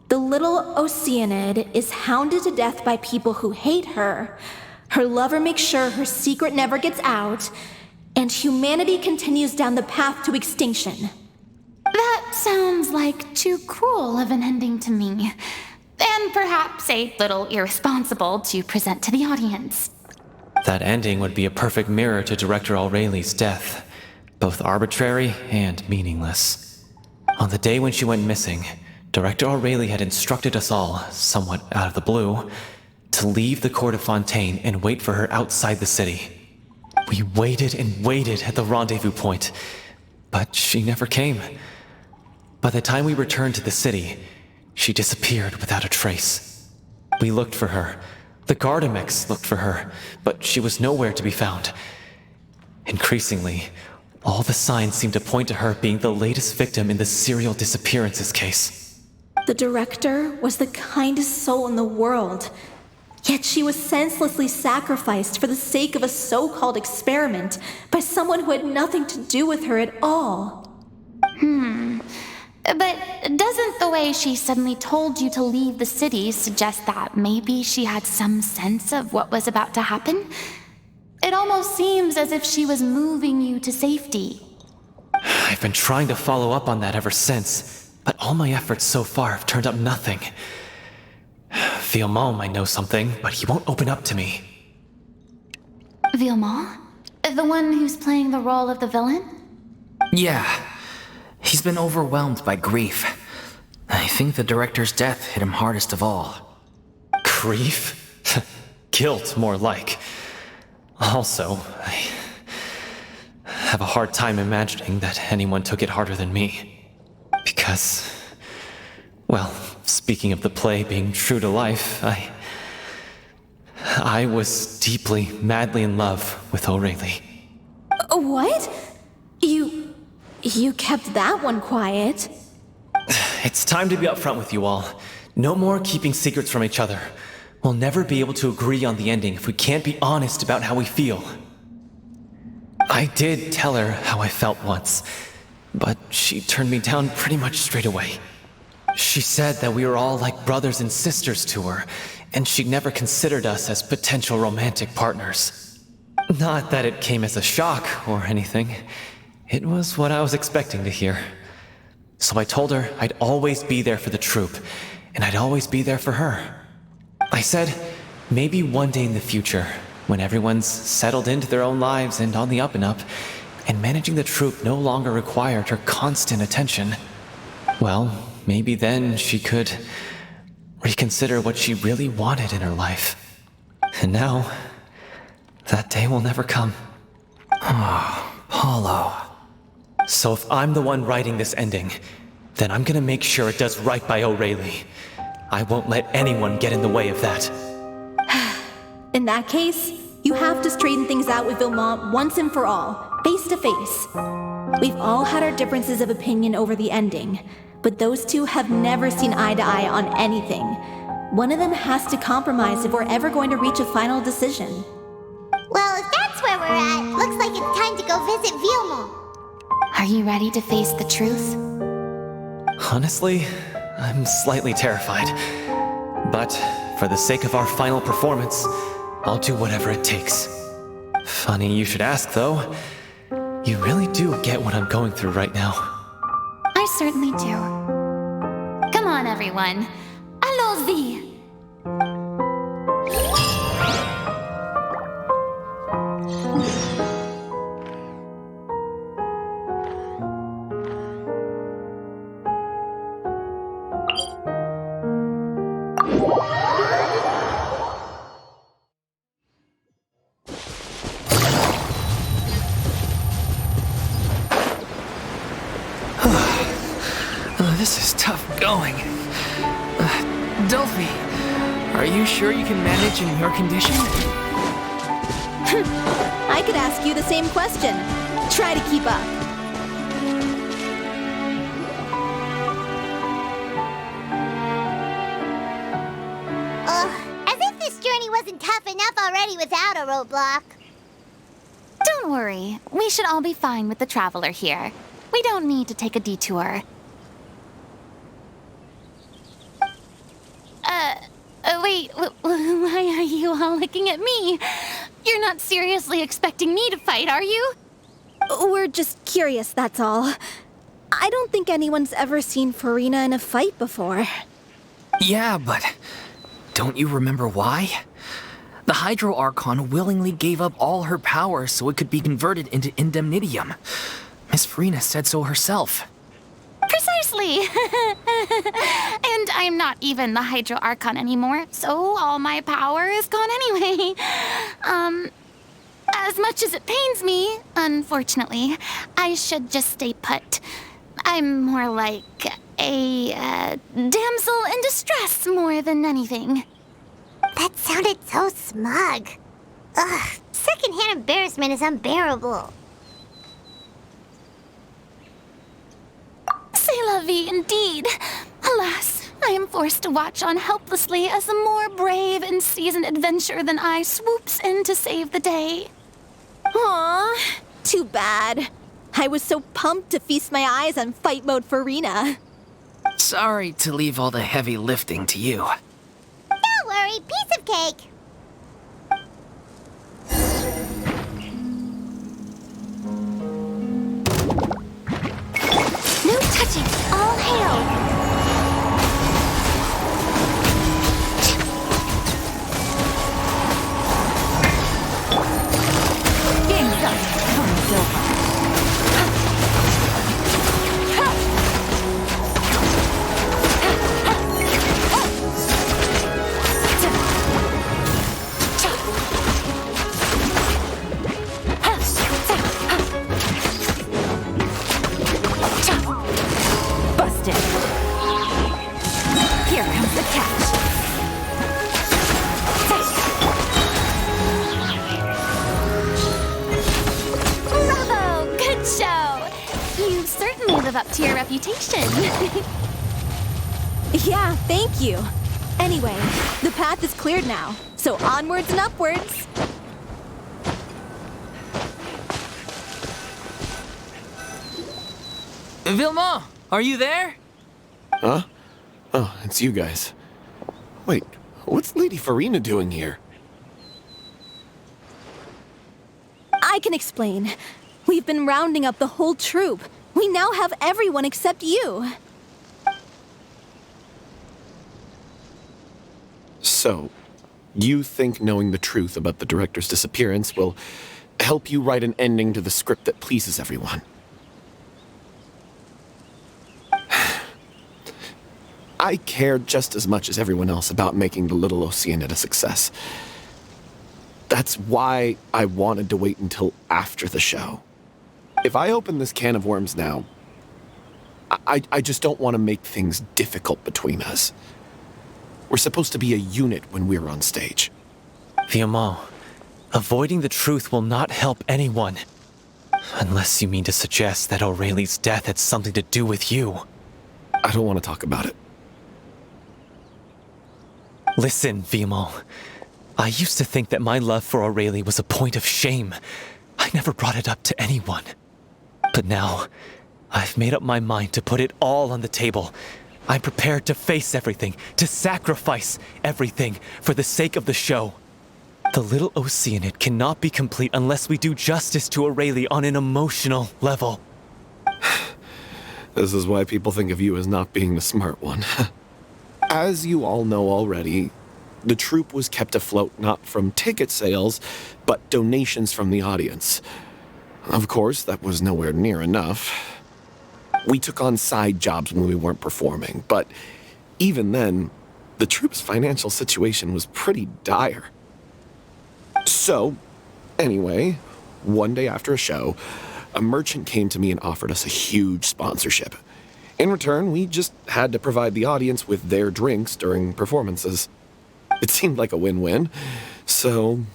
the little Oceanid is hounded to death by people who hate her, her lover makes sure her secret never gets out, and humanity continues down the path to extinction? That sounds like too cruel of an ending to me, and perhaps a little irresponsible to present to the audience. That ending would be a perfect mirror to Director Aureli's death, both arbitrary and meaningless. On the day when she went missing, Director Aureli had instructed us all, somewhat out of the blue, to leave the court of Fontaine and wait for her outside the city. We waited and waited at the rendezvous point, but she never came. By the time we returned to the city, she disappeared without a trace. We looked for her. The Gardamex looked for her, but she was nowhere to be found. Increasingly, all the signs seemed to point to her being the latest victim in the serial disappearances case. The director was the kindest soul in the world, yet she was senselessly sacrificed for the sake of a so-called experiment by someone who had nothing to do with her at all. But doesn't the way she suddenly told you to leave the city suggest that maybe she had some sense of what was about to happen? It almost seems as if she was moving you to safety. I've been trying to follow up on that ever since, but all my efforts so far have turned up nothing. Villemont might know something, but he won't open up to me. Villemont? The one who's playing the role of the villain? Yeah. He's been overwhelmed by grief. I think the director's death hit him hardest of all. Grief? Guilt, more like. Also, I have a hard time imagining that anyone took it harder than me. Because, well, speaking of the play being true to life, I was deeply, madly in love with Aurelie. What? You kept that one quiet. It's time to be upfront with you all. No more keeping secrets from each other. We'll never be able to agree on the ending if we can't be honest about how we feel. I did tell her how I felt once, but she turned me down pretty much straight away. She said that we were all like brothers and sisters to her, and she'd never considered us as potential romantic partners. Not that it came as a shock or anything. It was what I was expecting to hear. So I told her I'd always be there for the troupe, and I'd always be there for her. I said, maybe one day in the future, when everyone's settled into their own lives and on the up and up, and managing the troupe no longer required her constant attention, well, maybe then she could reconsider what she really wanted in her life. And now, that day will never come. Paulo. So if I'm the one writing this ending, then I'm gonna make sure it does right by Aurelie. I won't let anyone get in the way of that. In that case, you have to straighten things out with Villemont once and for all, face to face. We've all had our differences of opinion over the ending, but those two have never seen eye to eye on anything. One of them has to compromise if we're ever going to reach a final decision. Well, if that's where we're at, looks like it's time to go visit Villemont. Are you ready to face the truth? Honestly, I'm slightly terrified. But for the sake of our final performance, I'll do whatever it takes. Funny you should ask, though. You really do get what I'm going through right now. I certainly do. Come on, everyone. Allons-y! This is tough going. Delphi, are you sure you can manage in your condition? I could ask you the same question. Try to keep up. As if this journey wasn't tough enough already without a roadblock. Don't worry. We should all be fine with the traveler here. We don't need to take a detour. Wait, why are you all looking at me? You're not seriously expecting me to fight, are you? We're just curious, that's all. I don't think anyone's ever seen Furina in a fight before. Yeah, but don't you remember why? The Hydro Archon willingly gave up all her power so it could be converted into indemnitium. Miss Furina said so herself. Precisely! And I'm not even the Hydro Archon anymore, so all my power is gone anyway. As much as it pains me, unfortunately, I should just stay put. I'm more like a damsel in distress more than anything. That sounded so smug. Ugh, secondhand embarrassment is unbearable. C'est la vie indeed. Alas, I am forced to watch on helplessly as a more brave and seasoned adventurer than I swoops in to save the day. Aw, too bad. I was so pumped to feast my eyes on fight mode Furina. Sorry to leave all the heavy lifting to you. Don't worry, piece of cake. No touching, all hail. to your reputation. Yeah, thank you. Anyway, the path is cleared now, so onwards and upwards. Vilma, are you there? Huh? Oh, it's you guys. Wait, what's Lady Furina doing here? I can explain. We've been rounding up the whole troop. We now have everyone except you. So, you think knowing the truth about the director's disappearance will help you write an ending to the script that pleases everyone? I care just as much as everyone else about making the little Oceanid a success. That's why I wanted to wait until after the show. If I open this can of worms now, I just don't want to make things difficult between us. We're supposed to be a unit when we're on stage. Vilma, avoiding the truth will not help anyone. Unless you mean to suggest that Aurelie's death had something to do with you. I don't want to talk about it. Listen, Vilma. I used to think that my love for Aurelie was a point of shame. I never brought it up to anyone. But now, I've made up my mind to put it all on the table. I'm prepared to face everything, to sacrifice everything for the sake of the show. The little Oceanid cannot be complete unless we do justice to Aurelie on an emotional level. This is why people think of you as not being the smart one. As you all know already, the troupe was kept afloat not from ticket sales, but donations from the audience. Of course, that was nowhere near enough. We took on side jobs when we weren't performing, but even then, the troupe's financial situation was pretty dire. So, anyway, one day after a show, a merchant came to me and offered us a huge sponsorship. In return, we just had to provide the audience with their drinks during performances. It seemed like a win-win, so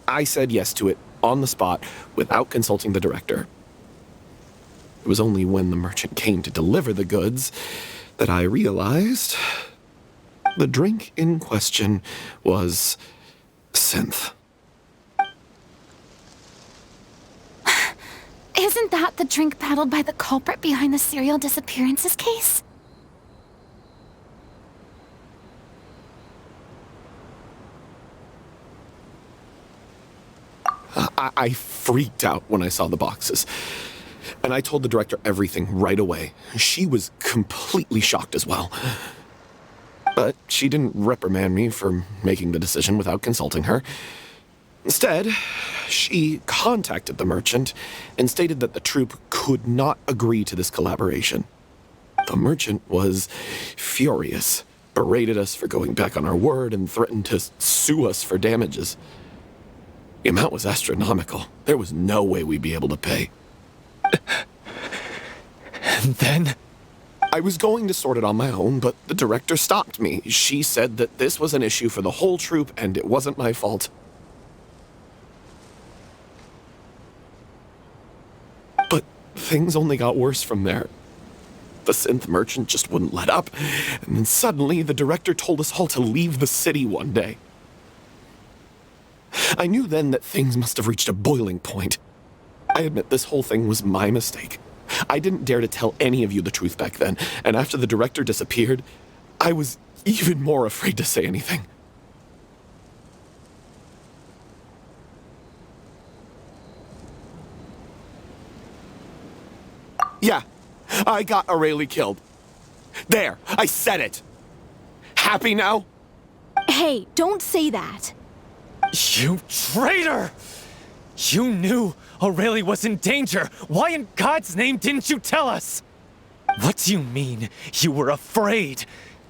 I said yes to it on the spot without consulting the director. It was only when the merchant came to deliver the goods that I realized the drink in question was synth. Isn't that the drink peddled by the culprit behind the serial disappearances case? I freaked out when I saw the boxes, and I told the director everything right away. She was completely shocked as well. But she didn't reprimand me for making the decision without consulting her. Instead, she contacted the merchant and stated that the troupe could not agree to this collaboration. The merchant was furious, berated us for going back on our word, and threatened to sue us for damages. The amount was astronomical. There was no way we'd be able to pay. And then? I was going to sort it on my own, but the director stopped me. She said that this was an issue for the whole troupe and it wasn't my fault. But things only got worse from there. The synth merchant just wouldn't let up, and then suddenly the director told us all to leave the city one day. I knew then that things must have reached a boiling point. I admit this whole thing was my mistake. I didn't dare to tell any of you the truth back then, and after the director disappeared, I was even more afraid to say anything. Yeah, I got Aurelie killed. There, I said it. Happy now? Hey, don't say that. You traitor! You knew Aurelie was in danger. Why in God's name didn't you tell us? What do you mean you were afraid?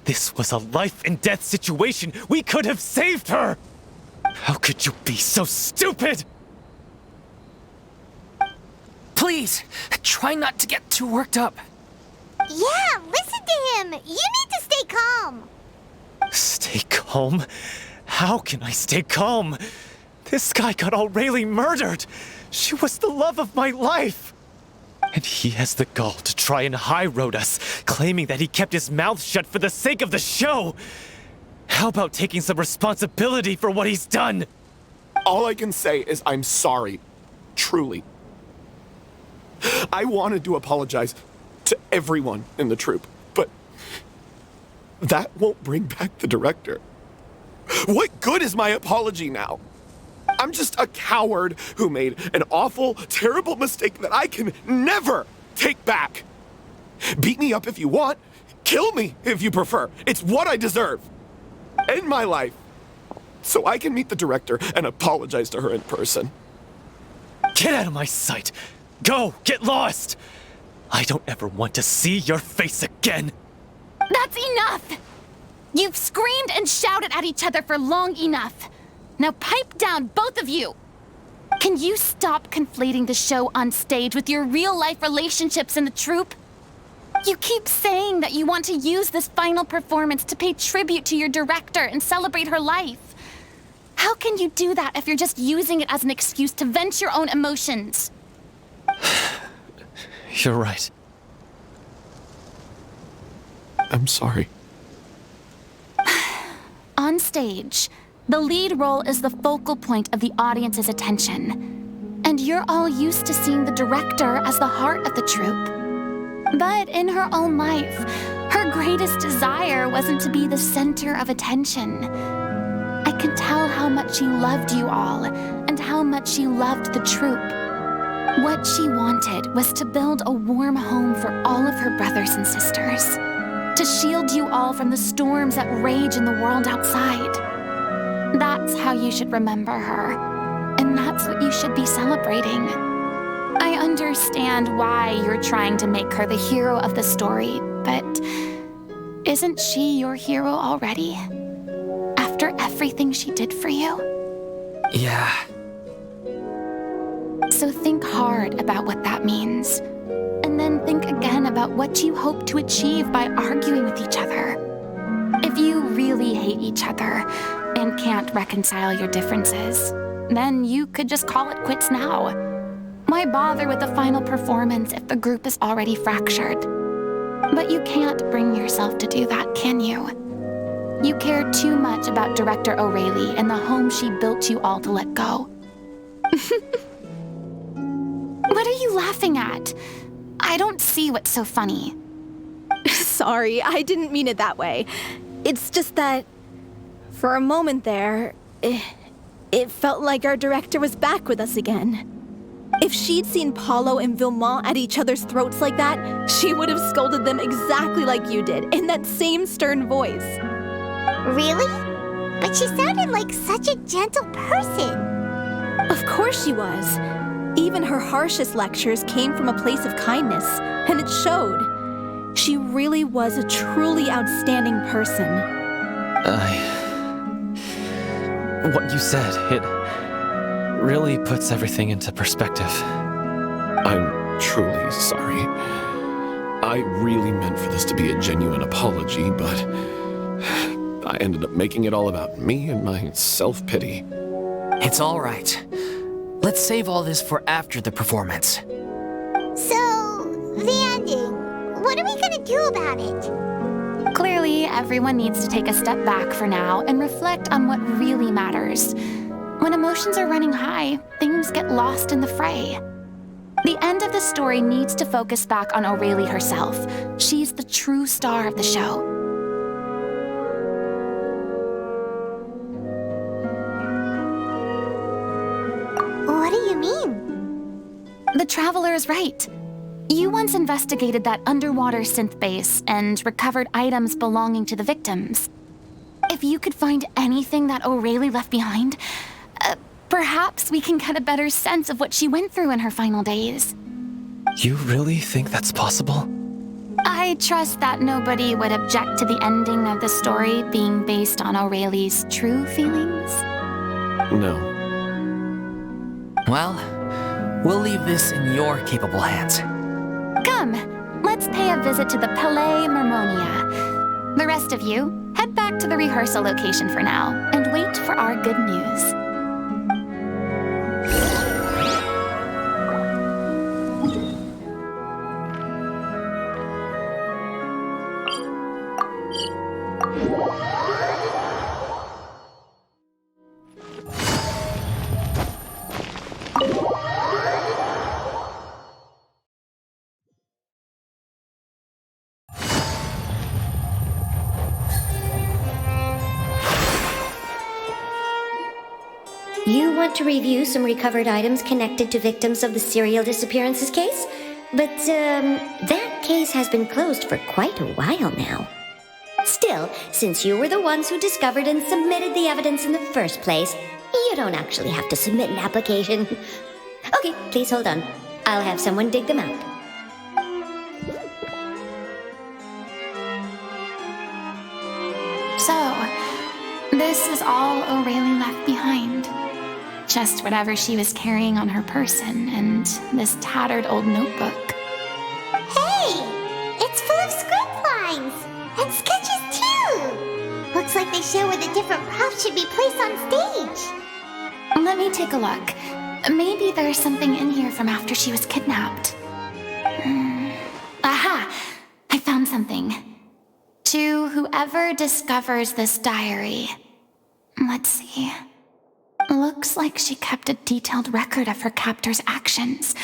This was a life and death situation. We could have saved her. How could you be so stupid? Please, try not to get too worked up. Yeah, listen to him. You need to stay calm. Stay calm? How can I stay calm? This guy got Aurelie murdered. She was the love of my life. And he has the gall to try and high-road us, claiming that he kept his mouth shut for the sake of the show! How about taking some responsibility for what he's done? All I can say is I'm sorry. Truly. I wanted to apologize to everyone in the troupe, but that won't bring back the director. What good is my apology now? I'm just a coward who made an awful, terrible mistake that I can never take back. Beat me up if you want. Kill me if you prefer. It's what I deserve. End my life so I can meet the director and apologize to her in person. Get out of my sight! Go! Get lost! I don't ever want to see your face again! That's enough! You've screamed and shouted at each other for long enough. Now pipe down, both of you! Can you stop conflating the show on stage with your real-life relationships in the troupe? You keep saying that you want to use this final performance to pay tribute to your director and celebrate her life. How can you do that if you're just using it as an excuse to vent your own emotions? You're right. I'm sorry. On stage, the lead role is the focal point of the audience's attention. And you're all used to seeing the director as the heart of the troupe. But in her own life, her greatest desire wasn't to be the center of attention. I can tell how much she loved you all, and how much she loved the troupe. What she wanted was to build a warm home for all of her brothers and sisters, to shield you all from the storms that rage in the world outside. That's how you should remember her, and that's what you should be celebrating. I understand why you're trying to make her the hero of the story, but isn't she your hero already? After everything she did for you? Yeah. So think hard about what that means. And then think again about what you hope to achieve by arguing with each other. If you really hate each other and can't reconcile your differences, then you could just call it quits now. Why bother with the final performance if the group is already fractured? But you can't bring yourself to do that, can you? You care too much about Director O'Reilly and the home she built you all to let go. What are you laughing at? I don't see what's so funny. Sorry, I didn't mean it that way. It's just that, for a moment there, it felt like our director was back with us again. If she'd seen Paulo and Vilmont at each other's throats like that, she would have scolded them exactly like you did, in that same stern voice. Really? But she sounded like such a gentle person. Of course she was. Even her harshest lectures came from a place of kindness, and it showed. She really was a truly outstanding person. What you said, it really puts everything into perspective. I'm truly sorry. I really meant for this to be a genuine apology, but I ended up making it all about me and my self-pity. It's all right. Let's save all this for after the performance. So, the ending. What are we gonna do about it? Clearly, everyone needs to take a step back for now and reflect on what really matters. When emotions are running high, things get lost in the fray. The end of the story needs to focus back on O'Reilly herself. She's the true star of the show. What do you mean? The Traveler is right. You once investigated that underwater synth base and recovered items belonging to the victims. If you could find anything that O'Reilly left behind, perhaps we can get a better sense of what she went through in her final days. You really think that's possible? I trust that nobody would object to the ending of the story being based on O'Reilly's true feelings. No. Well, we'll leave this in your capable hands. Come, let's pay a visit to the Palais Mermonia. The rest of you, head back to the rehearsal location for now and wait for our good news. You want to review some recovered items connected to victims of the serial disappearances case? But, that case has been closed for quite a while now. Still, since you were the ones who discovered and submitted the evidence in the first place, you don't actually have to submit an application. Okay, please hold on. I'll have someone dig them out. So, this is all O'Reilly left behind. Just whatever she was carrying on her person and this tattered old notebook. Hey! It's full of script lines! And sketches too! Looks like they show where the different props should be placed on stage. Let me take a look. Maybe there's something in here from after she was kidnapped. Aha! I found something. To whoever discovers this diary. Let's see. Looks like she kept a detailed record of her captor's actions.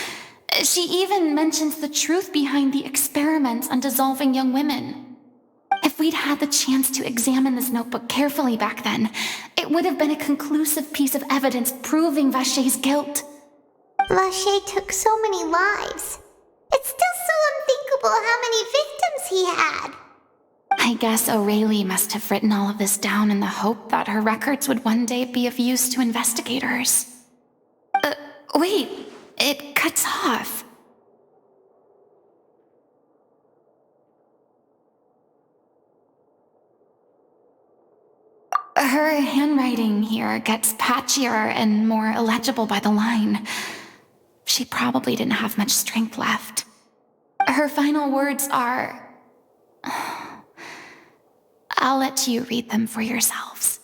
She even mentions the truth behind the experiments on dissolving young women. If we'd had the chance to examine this notebook carefully back then, it would have been a conclusive piece of evidence proving Vacher's guilt. Vacher took so many lives. It's still so unthinkable how many victims he had. I guess O'Reilly must have written all of this down in the hope that her records would one day be of use to investigators. Wait, it cuts off. Her handwriting here gets patchier and more illegible by the line. She probably didn't have much strength left. Her final words are... I'll let you read them for yourselves.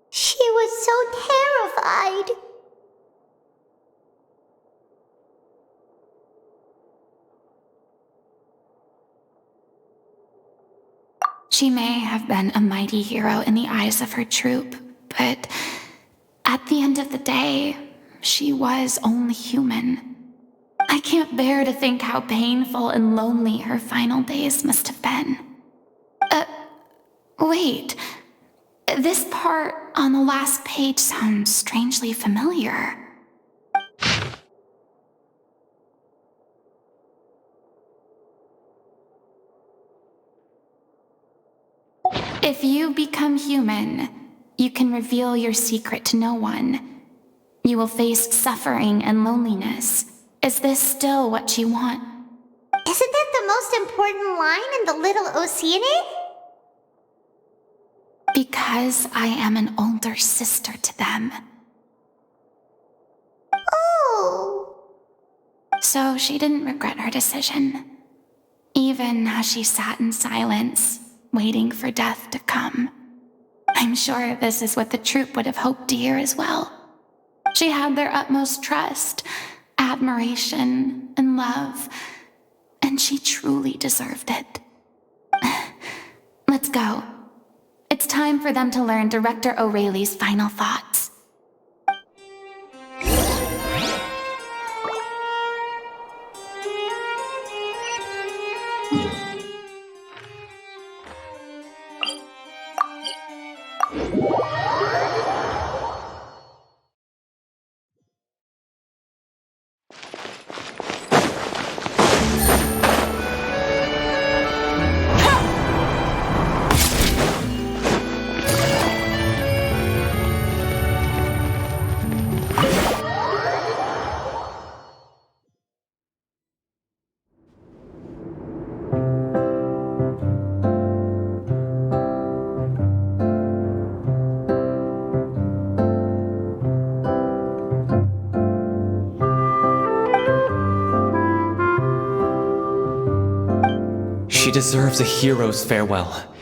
She was so terrified. She may have been a mighty hero in the eyes of her troop, but at the end of the day, she was only human. I can't bear to think how painful and lonely her final days must have been. Wait. This part on the last page sounds strangely familiar. If you become human, you can reveal your secret to no one. You will face suffering and loneliness. Is this still what you want? Isn't that the most important line in the little Oceanid? Because I am an older sister to them. Oh. So she didn't regret her decision, even as she sat in silence, waiting for death to come. I'm sure this is what the troop would have hoped to hear as well. She had their utmost trust, admiration, and love, and she truly deserved it. Let's go. It's time for them to learn Director O'Reilly's final thoughts. She deserves a hero's farewell.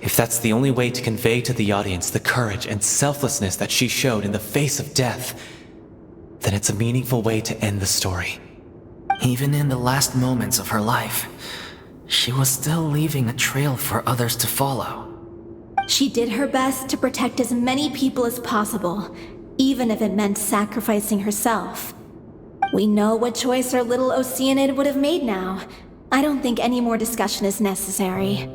If that's the only way to convey to the audience the courage and selflessness that she showed in the face of death, then it's a meaningful way to end the story. Even in the last moments of her life, she was still leaving a trail for others to follow. She did her best to protect as many people as possible, even if it meant sacrificing herself. We know what choice our little Oceanid would have made now. I don't think any more discussion is necessary.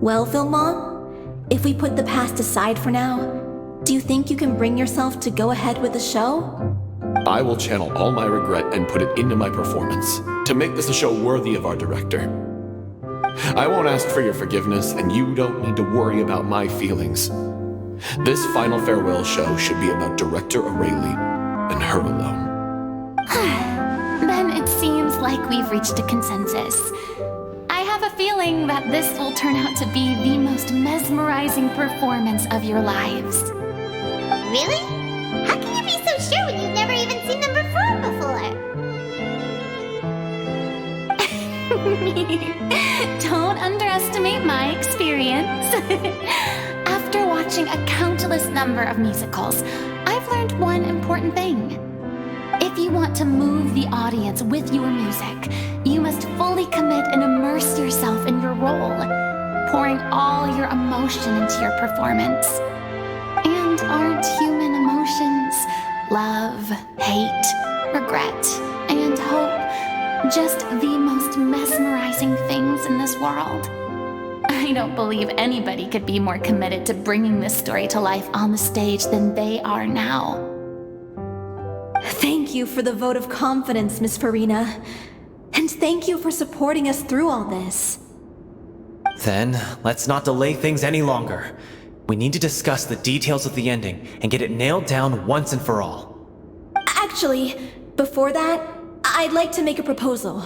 Well, Vilmon, if we put the past aside for now, do you think you can bring yourself to go ahead with the show? I will channel all my regret and put it into my performance, to make this a show worthy of our director. I won't ask for your forgiveness, and you don't need to worry about my feelings. This final farewell show should be about Director Aurelie and her alone. Then it seems like we've reached a consensus. I have a feeling that this will turn out to be the most mesmerizing performance of your lives. Really? How can you be so sure when you've never even seen them perform before? Don't underestimate my experience. After watching a countless number of musicals, I've learned one important thing. If you want to move the audience with your music, you must fully commit and immerse yourself in your role, pouring all your emotion into your performance. And aren't human emotions love, hate, regret, and hope just the most mesmerizing things in this world? I don't believe anybody could be more committed to bringing this story to life on the stage than they are now. Thank you for the vote of confidence, Miss Furina. And thank you for supporting us through all this. Then, let's not delay things any longer. We need to discuss the details of the ending and get it nailed down once and for all. Actually, before that, I'd like to make a proposal.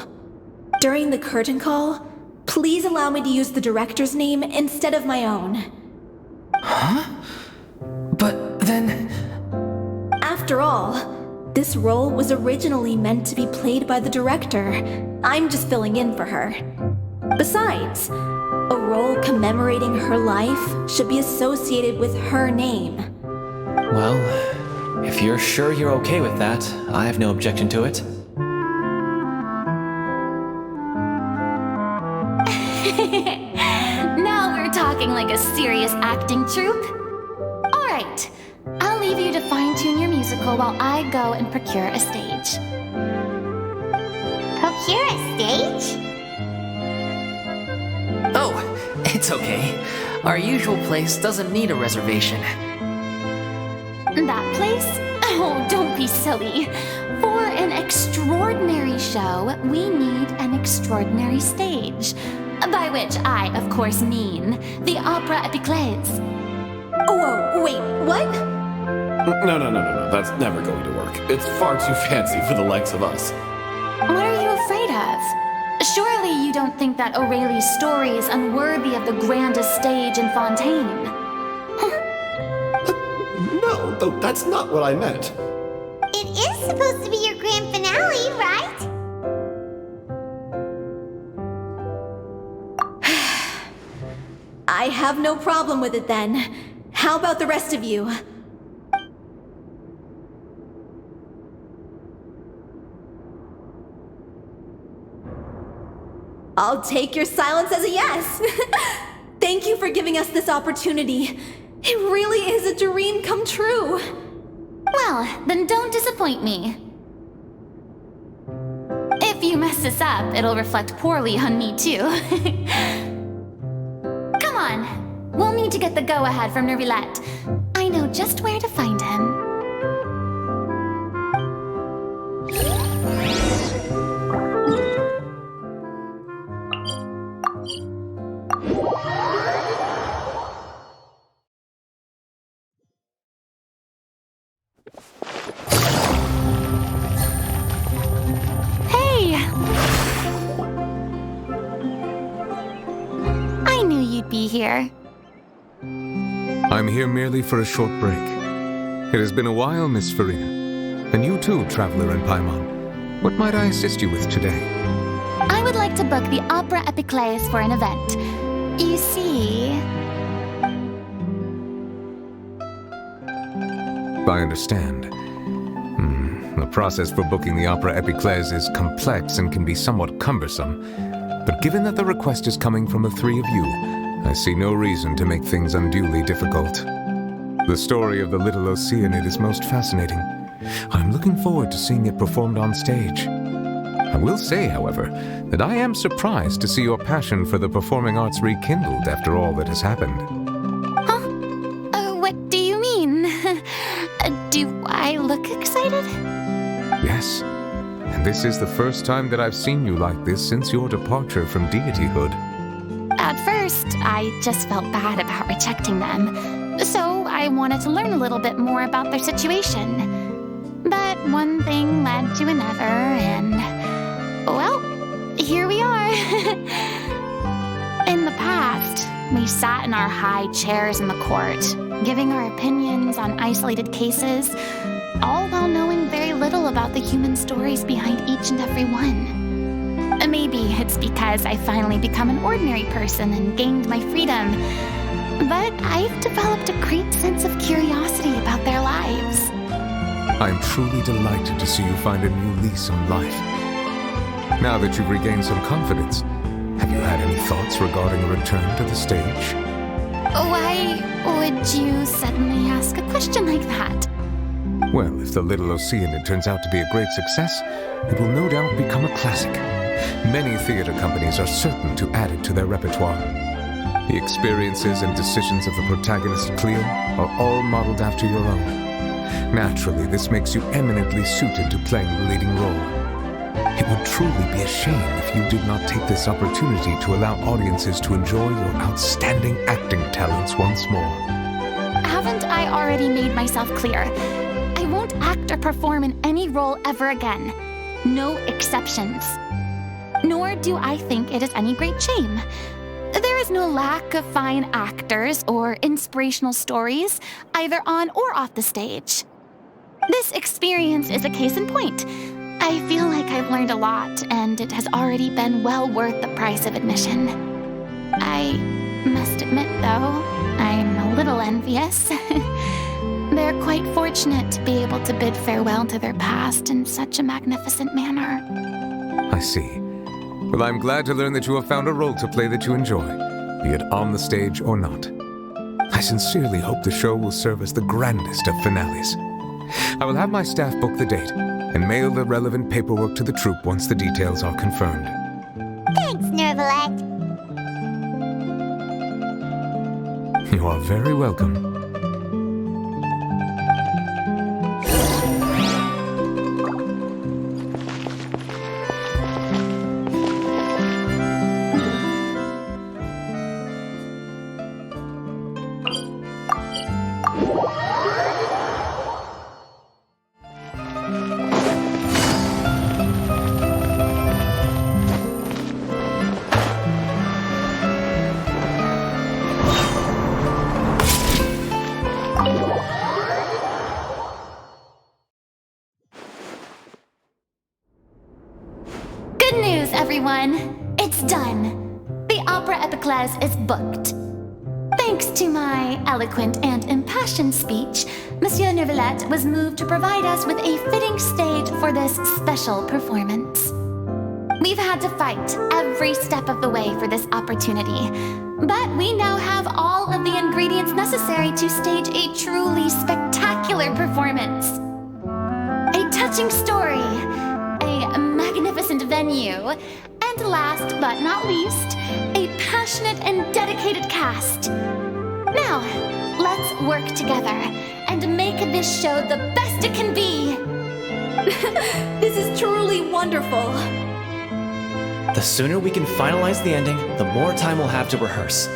During the curtain call, please allow me to use the director's name instead of my own. Huh? But then... After all, this role was originally meant to be played by the director. I'm just filling in for her. Besides, a role commemorating her life should be associated with her name. Well, if you're sure you're okay with that, I have no objection to it. Now we're talking like a serious acting troupe. All right, I'll leave you to fine-tune your musical while I go and procure a stage. Procure a stage? Oh, it's okay. Our usual place doesn't need a reservation. That place? Oh, don't be silly. For an extraordinary show, we need an extraordinary stage. By which I, of course, mean the Opera Epiclese. Whoa, wait, what? No. That's never going to work. It's far too fancy for the likes of us. What are you afraid of? Surely you don't think that Aurelie's story is unworthy of the grandest stage in Fontaine. No, though that's not what I meant. It is supposed to be your grand finale, right? I have no problem with it then. How about the rest of you? I'll take your silence as a yes. Thank you for giving us this opportunity. It really is a dream come true. Well, then don't disappoint me. If you mess this up, it'll reflect poorly on me too. Come on, we'll need to get the go-ahead from Nervillette. I know just where to find him. Hey! I knew you'd be here. I'm here merely for a short break. It has been a while, Miss Furina. And you too, Traveler in Paimon. What might I assist you with today? I would like to book the Opera Epiclese for an event. You see... I understand. The process for booking the Opera Epiclese is complex and can be somewhat cumbersome, but given that the request is coming from the three of you, I see no reason to make things unduly difficult. The story of the little Oceanid is most fascinating. I'm looking forward to seeing it performed on stage. I will say, however, that I am surprised to see your passion for the performing arts rekindled after all that has happened. Huh? What do you mean? Do I look excited? Yes, and this is the first time that I've seen you like this since your departure from deityhood. At first, I just felt bad about rejecting them, so I wanted to learn a little bit more about their situation. But one thing led to another, and, well, here we are. In the past, we sat in our high chairs in the court, giving our opinions on isolated cases, all while knowing very little about the human stories behind each and every one. Maybe it's because I finally become an ordinary person and gained my freedom, but I've developed a great sense of curiosity about their lives. I'm truly delighted to see you find a new lease on life. Now that you've regained some confidence, have you had any thoughts regarding a return to the stage? Why would you suddenly ask a question like that? Well, if the little Oceanid turns out to be a great success, it will no doubt become a classic. Many theater companies are certain to add it to their repertoire. The experiences and decisions of the protagonist, Cleo, are all modeled after your own. Naturally, this makes you eminently suited to playing the leading role. It would truly be a shame if you did not take this opportunity to allow audiences to enjoy your outstanding acting talents once more. Haven't I already made myself clear? I won't act or perform in any role ever again. No exceptions. Nor do I think it is any great shame. There is no lack of fine actors or inspirational stories, either on or off the stage. This experience is a case in point. I feel like I've learned a lot, and it has already been well worth the price of admission. I must admit, though, I'm a little envious. They're quite fortunate to be able to bid farewell to their past in such a magnificent manner. I see. Well, I'm glad to learn that you have found a role to play that you enjoy, be it on the stage or not. I sincerely hope the show will serve as the grandest of finales. I will have my staff book the date and mail the relevant paperwork to the troupe once the details are confirmed. Thanks, Nervalet. You are very welcome. Good news, everyone! It's done! The Opera Epiclese is booked. Thanks to my eloquent and impassioned speech, Monsieur Nervalet was moved to provide us with a fitting stage for this special performance. We've had to fight every step of the way for this opportunity, but we now have all of the ingredients necessary to stage a truly spectacular performance. A touching story, a magnificent venue, and last but not least, a passionate and dedicated cast. Now, let's work together and make this show the best it can be. This is truly wonderful. The sooner we can finalize the ending, the more time we'll have to rehearse.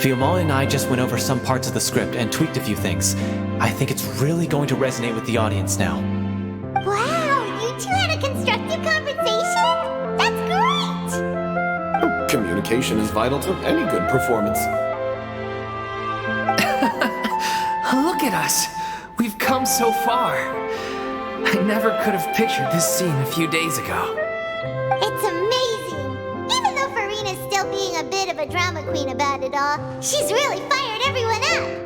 Fiumali and I just went over some parts of the script and tweaked a few things. I think it's really going to resonate with the audience now. Wow, you two had a constructive conversation? That's great! Communication is vital to any good performance. Look at us! We've come so far! I never could have pictured this scene a few days ago. It's amazing! Even though Furina's still being a bit of a drama queen about it all, she's really fired everyone up!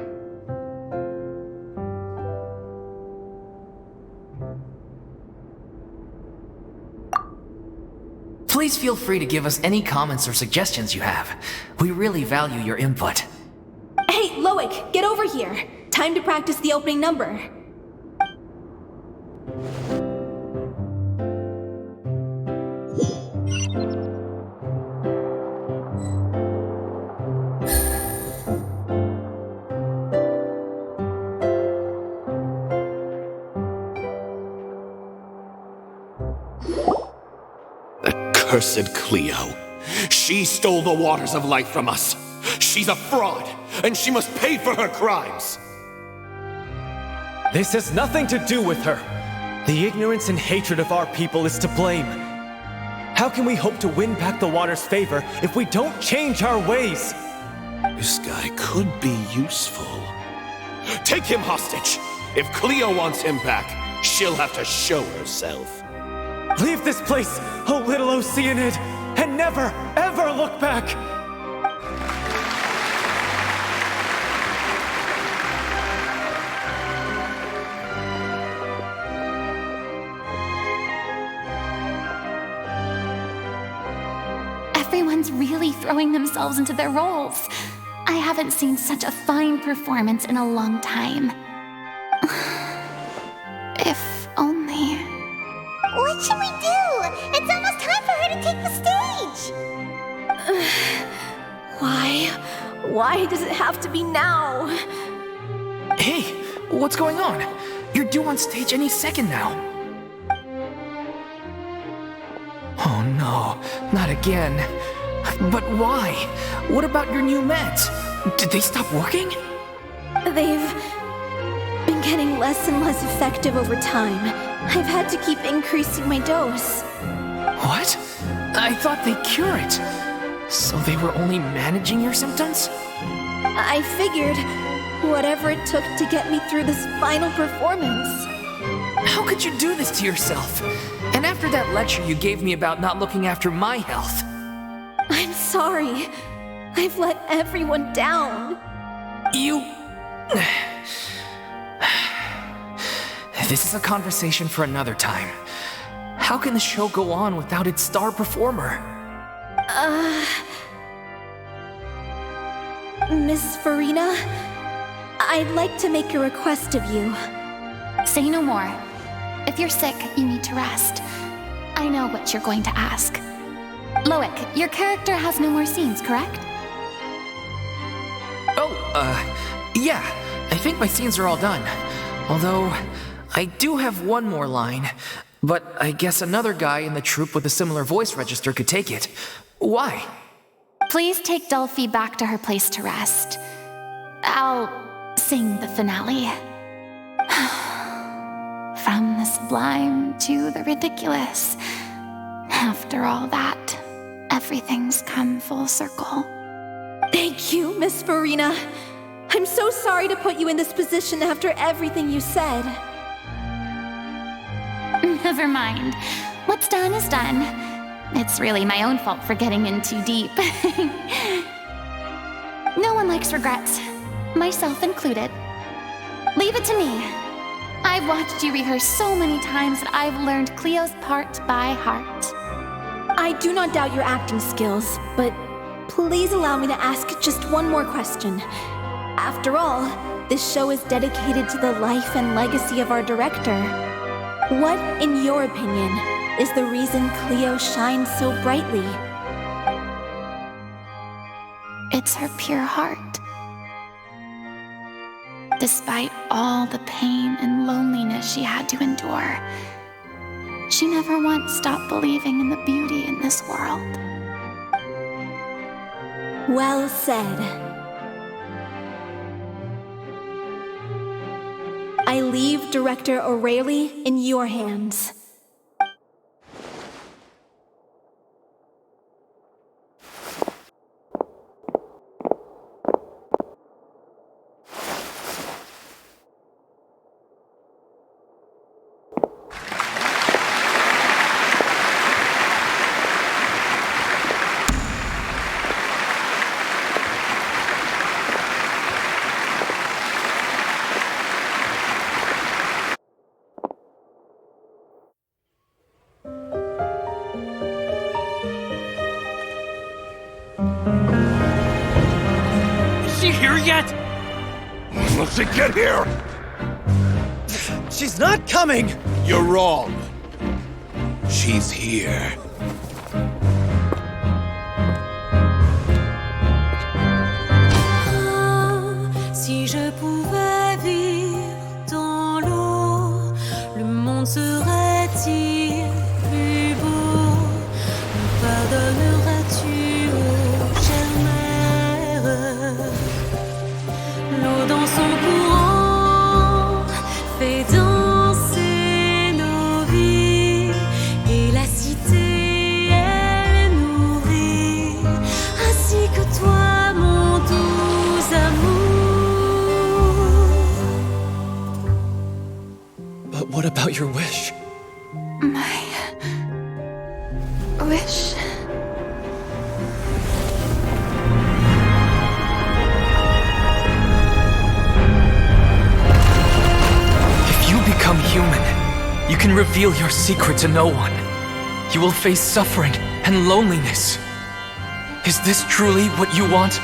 Please feel free to give us any comments or suggestions you have. We really value your input. Hey, Loic, get over here. Time to practice the opening number. Cursed Cleo. She stole the waters of life from us. She's a fraud, and she must pay for her crimes. This has nothing to do with her. The ignorance and hatred of our people is to blame. How can we hope to win back the water's favor if we don't change our ways? This guy could be useful. Take him hostage. If Cleo wants him back, she'll have to show herself. Leave this place, oh little Oceanid, and never, ever look back! Everyone's really throwing themselves into their roles. I haven't seen such a fine performance in a long time. If only... What should we do? It's almost time for her to take the stage! Why does it have to be now? Hey, what's going on? You're due on stage any second now. Oh no, not again. But why? What about your new meds? Did they stop working? They've been getting less and less effective over time. I've had to keep increasing my dose. What? I thought they cure it. So they were only managing your symptoms? I figured whatever it took to get me through this final performance. How could you do this to yourself? And after that lecture you gave me about not looking after my health. I'm sorry. I've let everyone down. You... This is a conversation for another time. How can the show go on without its star performer? Miss Furina, I'd like to make a request of you. Say no more. If you're sick, you need to rest. I know what you're going to ask. Loic, your character has no more scenes, correct? Yeah. I think my scenes are all done. Although, I do have one more line. But I guess another guy in the troupe with a similar voice register could take it. Why? Please take Delphi back to her place to rest. I'll sing the finale. From the sublime to the ridiculous. After all that, everything's come full circle. Thank you, Miss Furina. I'm so sorry to put you in this position after everything you said. Never mind. What's done is done. It's really my own fault for getting in too deep. No one likes regrets, myself included. Leave it to me. I've watched you rehearse so many times that I've learned Cleo's part by heart. I do not doubt your acting skills, but please allow me to ask just one more question. After all, this show is dedicated to the life and legacy of our director. What, in your opinion, is the reason Cleo shines so brightly? It's her pure heart. Despite all the pain and loneliness she had to endure, she never once stopped believing in the beauty in this world. Well said. I leave Director O'Reilly in your hands. yet? Let's get here! She's not coming! You're wrong. She's here. Si je pouvais vivre dans l'eau, le monde serait-il plus beau? Me pardonneras-tu, ô chère mère? L'eau dans son courant fait danser nos vies, et la cité elle nourrit, ainsi que toi, mon doux amour. But what about your wish? My wish? If you become human, you can reveal your secret to no one. You will face suffering and loneliness. Is this truly what you want?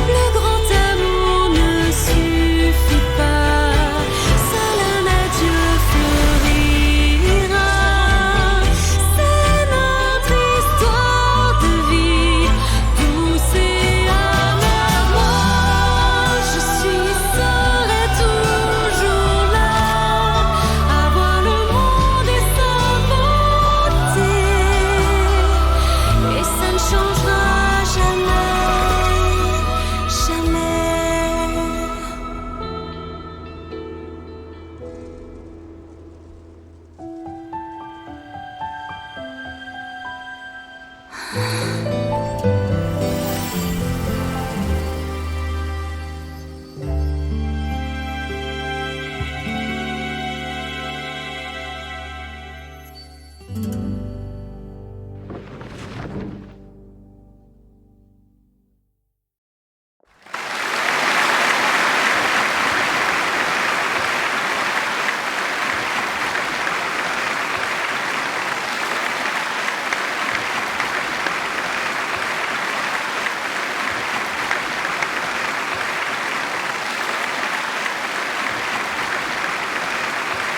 Le grand amour ne suffit pas, seul un adieu fleurira. C'est notre histoire de vie, douce et amère. Moi, je suis seule et toujours là, à voir le monde et s'inventer. Et ça ne changera jamais, jamais.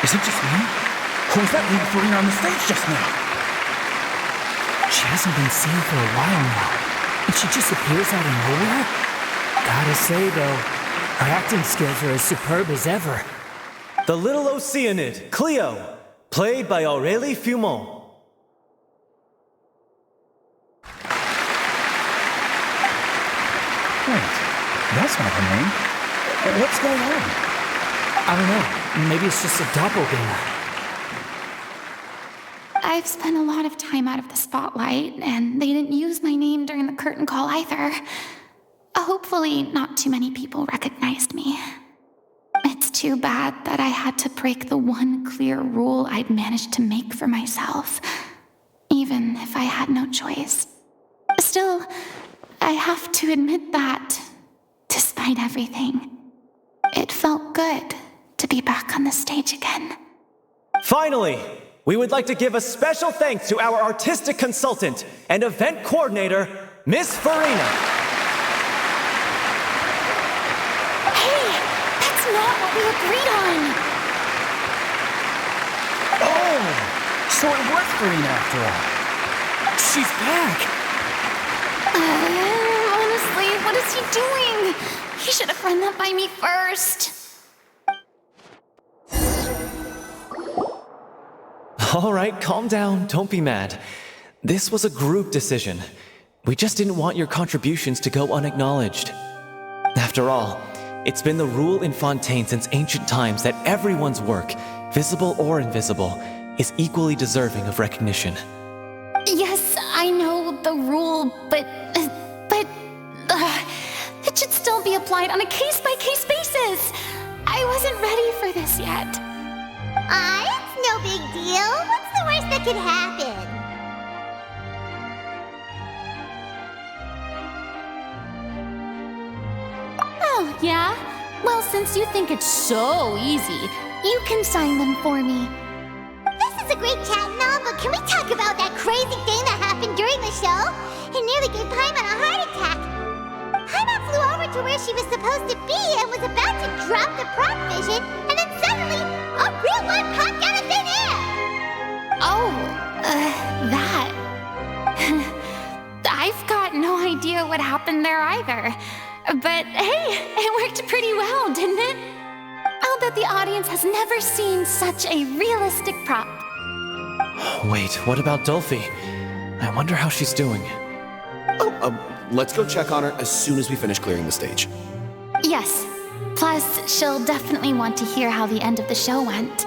Is it just me? Or was that Lady Furina on the stage just now? She hasn't been seen for a while now, and she just appears out of nowhere? Gotta say, though, her acting skills are as superb as ever. The little Oceanid, Cleo, played by Aurélie Fumont. Wait, that's not her name. What's going on? I don't know. Maybe it's just a doppelganger. I've spent a lot of time out of the spotlight, and they didn't use my name during the curtain call either. Hopefully, not too many people recognized me. It's too bad that I had to break the one clear rule I'd managed to make for myself, even if I had no choice. Still, I have to admit that, despite everything, it felt good to be back on the stage again. Finally, we would like to give a special thanks to our artistic consultant and event coordinator, Miss Furina. Hey, that's not what we agreed on! Oh, so it was Furina after all. She's back! Honestly, what is he doing? He should have run that by me first. All right, calm down, don't be mad. This was a group decision. We just didn't want your contributions to go unacknowledged. After all, it's been the rule in Fontaine since ancient times that everyone's work, visible or invisible, is equally deserving of recognition. Yes, I know the rule, but it should still be applied on a case-by-case basis. I wasn't ready for this yet. It's no big deal. What's the worst that could happen? Oh, yeah? Well, since you think it's so easy, you can sign them for me. This is a great chat and all, but can we talk about that crazy thing that happened during the show? and nearly gave Paimon a heart attack. Paimon flew over to where she was supposed to be and was about to drop the prop vision, and then suddenly, a real one popped out of thin air! Oh, that. I've got no idea what happened there either. But hey, it worked pretty well, didn't it? I'll bet the audience has never seen such a realistic prop. Wait, what about Dolphy? I wonder how she's doing. Let's go check on her as soon as we finish clearing the stage. Yes. Plus, she'll definitely want to hear how the end of the show went.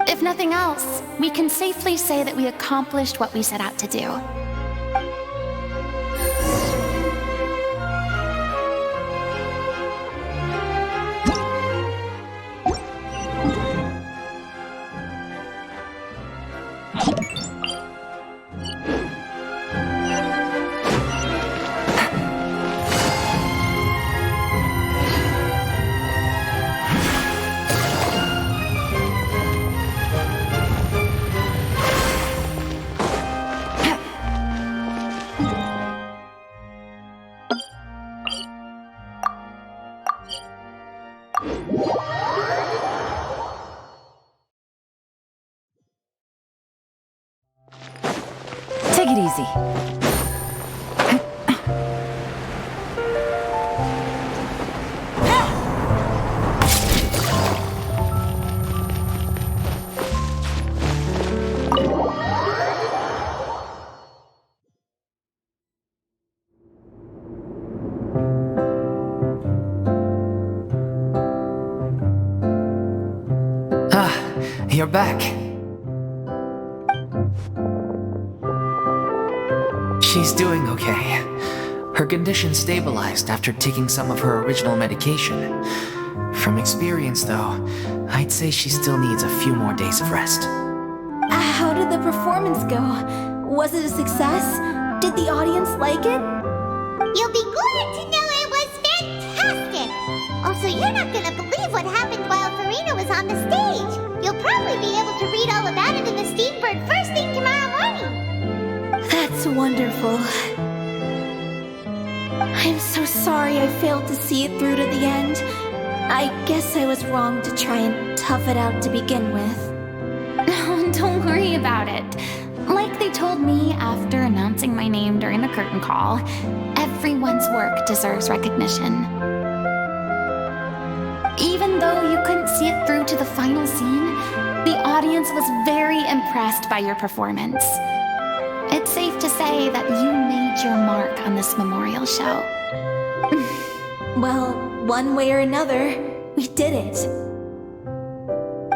If nothing else, we can safely say that we accomplished what we set out to do. Take it easy. You're back. She's doing okay. Her condition stabilized after taking some of her original medication. From experience, though, I'd say she still needs a few more days of rest. How did the performance go? Was it a success? Did the audience like it? You'll be glad to know it was fantastic! Also, you're not gonna believe what happened while Furina was on the stage. You'll probably be able to read all about it in the Steambird first thing tomorrow morning. That's wonderful. I'm so sorry I failed to see it through to the end. I guess I was wrong to try and tough it out to begin with. Oh, don't worry about it. Like they told me after announcing my name during the curtain call, everyone's work deserves recognition. Even though you couldn't see it through to the final scene, the audience was very impressed by your performance. It's safe to say that you made your mark on this memorial show. Well, one way or another, we did it.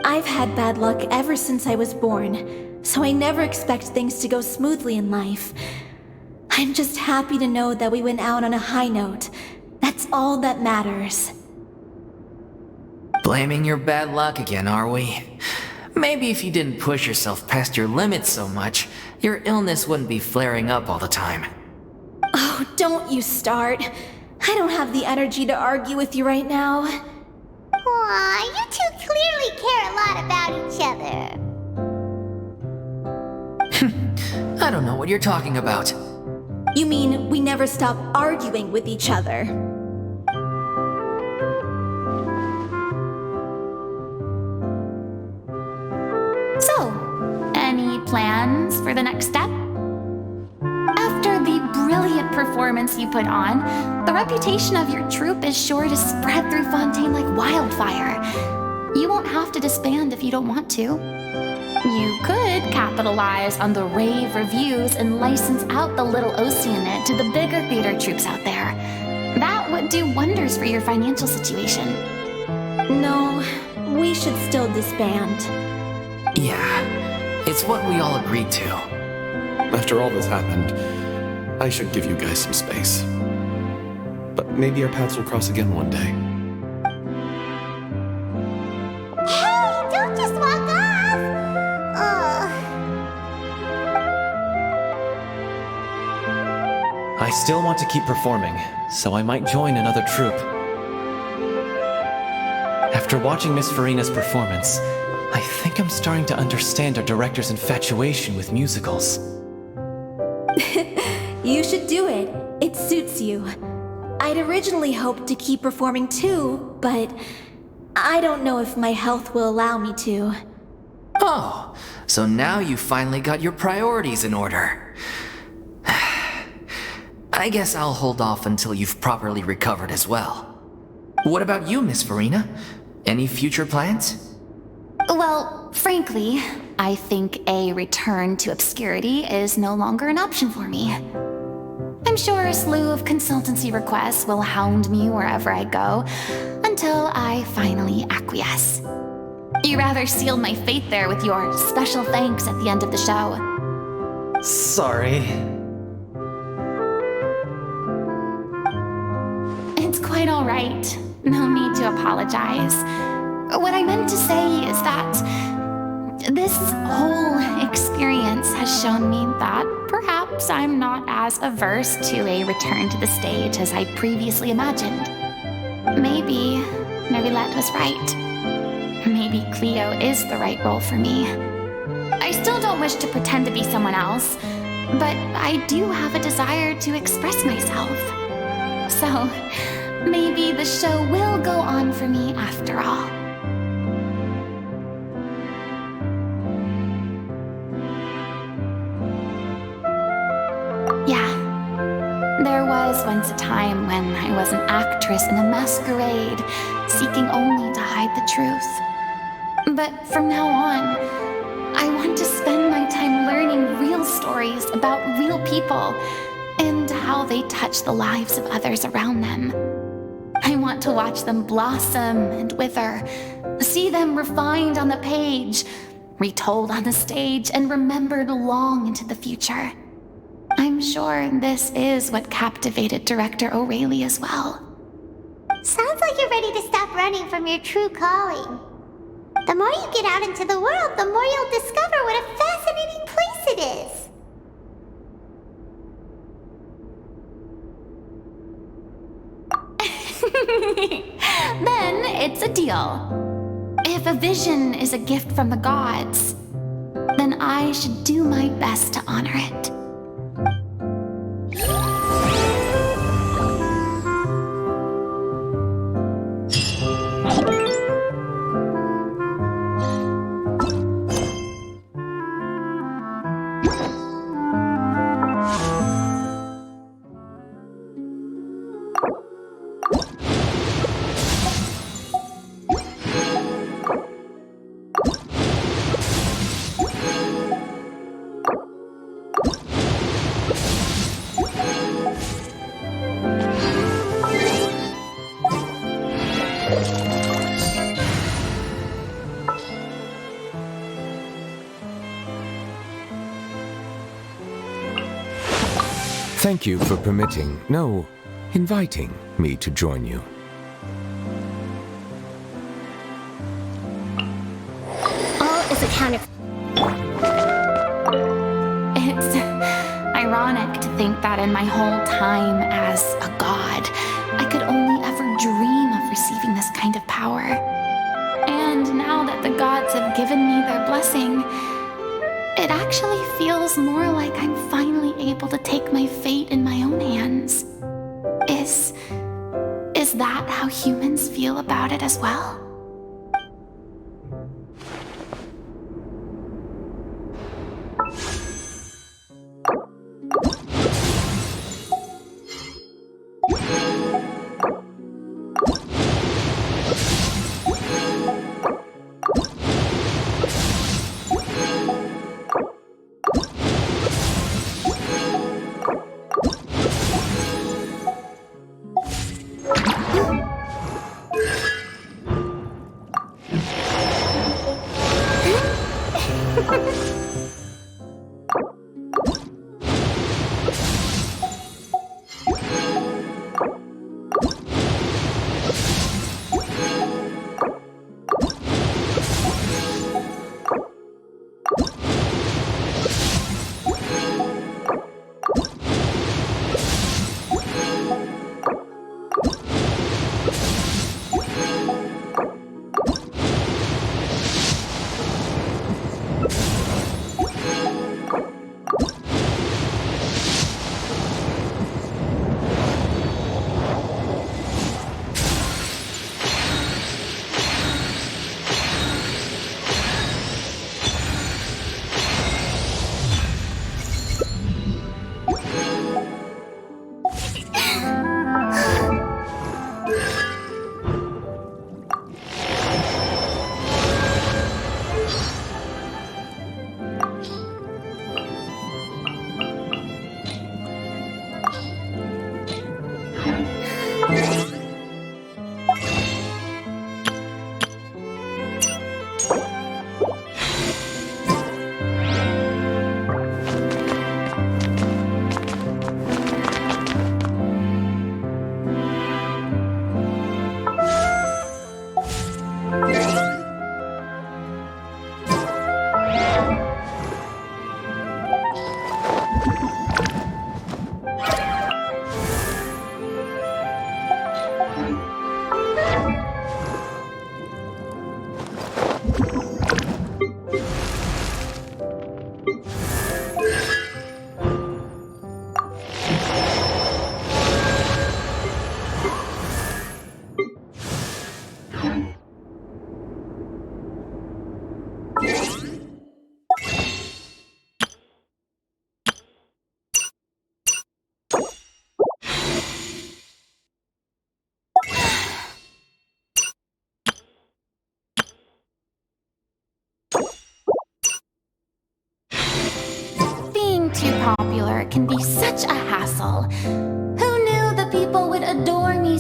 I've had bad luck ever since I was born, so I never expect things to go smoothly in life. I'm just happy to know that we went out on a high note. That's all that matters. Blaming your bad luck again, are we? Maybe if you didn't push yourself past your limits so much, your illness wouldn't be flaring up all the time. Oh, don't you start. I don't have the energy to argue with you right now. Aw, you two clearly care a lot about each other. I don't know what you're talking about. You mean we never stop arguing with each other? So, any plans for the next step? After the brilliant performance you put on, the reputation of your troupe is sure to spread through Fontaine like wildfire. You won't have to disband if you don't want to. You could capitalize on the rave reviews and license out the little Oceanid to the bigger theater troupes out there. That would do wonders for your financial situation. No, we should still disband. Yeah, it's what we all agreed to. After all that's happened, I should give you guys some space. But maybe our paths will cross again one day. Hey, don't just walk off! I still want to keep performing, so I might join another troupe. After watching Miss Furina's performance, I think I'm starting to understand our director's infatuation with musicals. You should do it. It suits you. I'd originally hoped to keep performing too, but I don't know if my health will allow me to. Oh, so now you finally got your priorities in order. I guess I'll hold off until you've properly recovered as well. What about you, Miss Furina? Any future plans? Well, frankly, I think a return to obscurity is no longer an option for me. I'm sure a slew of consultancy requests will hound me wherever I go, until I finally acquiesce. You rather sealed my fate there with your special thanks at the end of the show. Sorry. It's quite all right. No need to apologize. What I meant to say is that this whole experience has shown me that perhaps I'm not as averse to a return to the stage as I previously imagined. Maybe Nerilette was right. Maybe Cleo is the right role for me. I still don't wish to pretend to be someone else, but I do have a desire to express myself. So, maybe the show will go on for me after all. Yeah, there was once a time when I was an actress in a masquerade, seeking only to hide the truth. But from now on, I want to spend my time learning real stories about real people and how they touch the lives of others around them. I want to watch them blossom and wither, see them refined on the page, retold on the stage, and remembered long into the future. I'm sure this is what captivated director O'Reilly as well. Sounds like you're ready to stop running from your true calling. The more you get out into the world, the more you'll discover what a fascinating place it is. Then it's a deal. If a vision is a gift from the gods, then I should do my best to honor it. Thank you for inviting me to join you. All is accounted. It's ironic to think that in my whole time as a god, I could only ever dream of receiving this kind of power. And now that the gods have given me their blessing, it actually feels more like I'm finally able to take my fate in my own hands. Is that how humans feel about it as well? Being too popular can be such a hassle. Who knew the people would adore me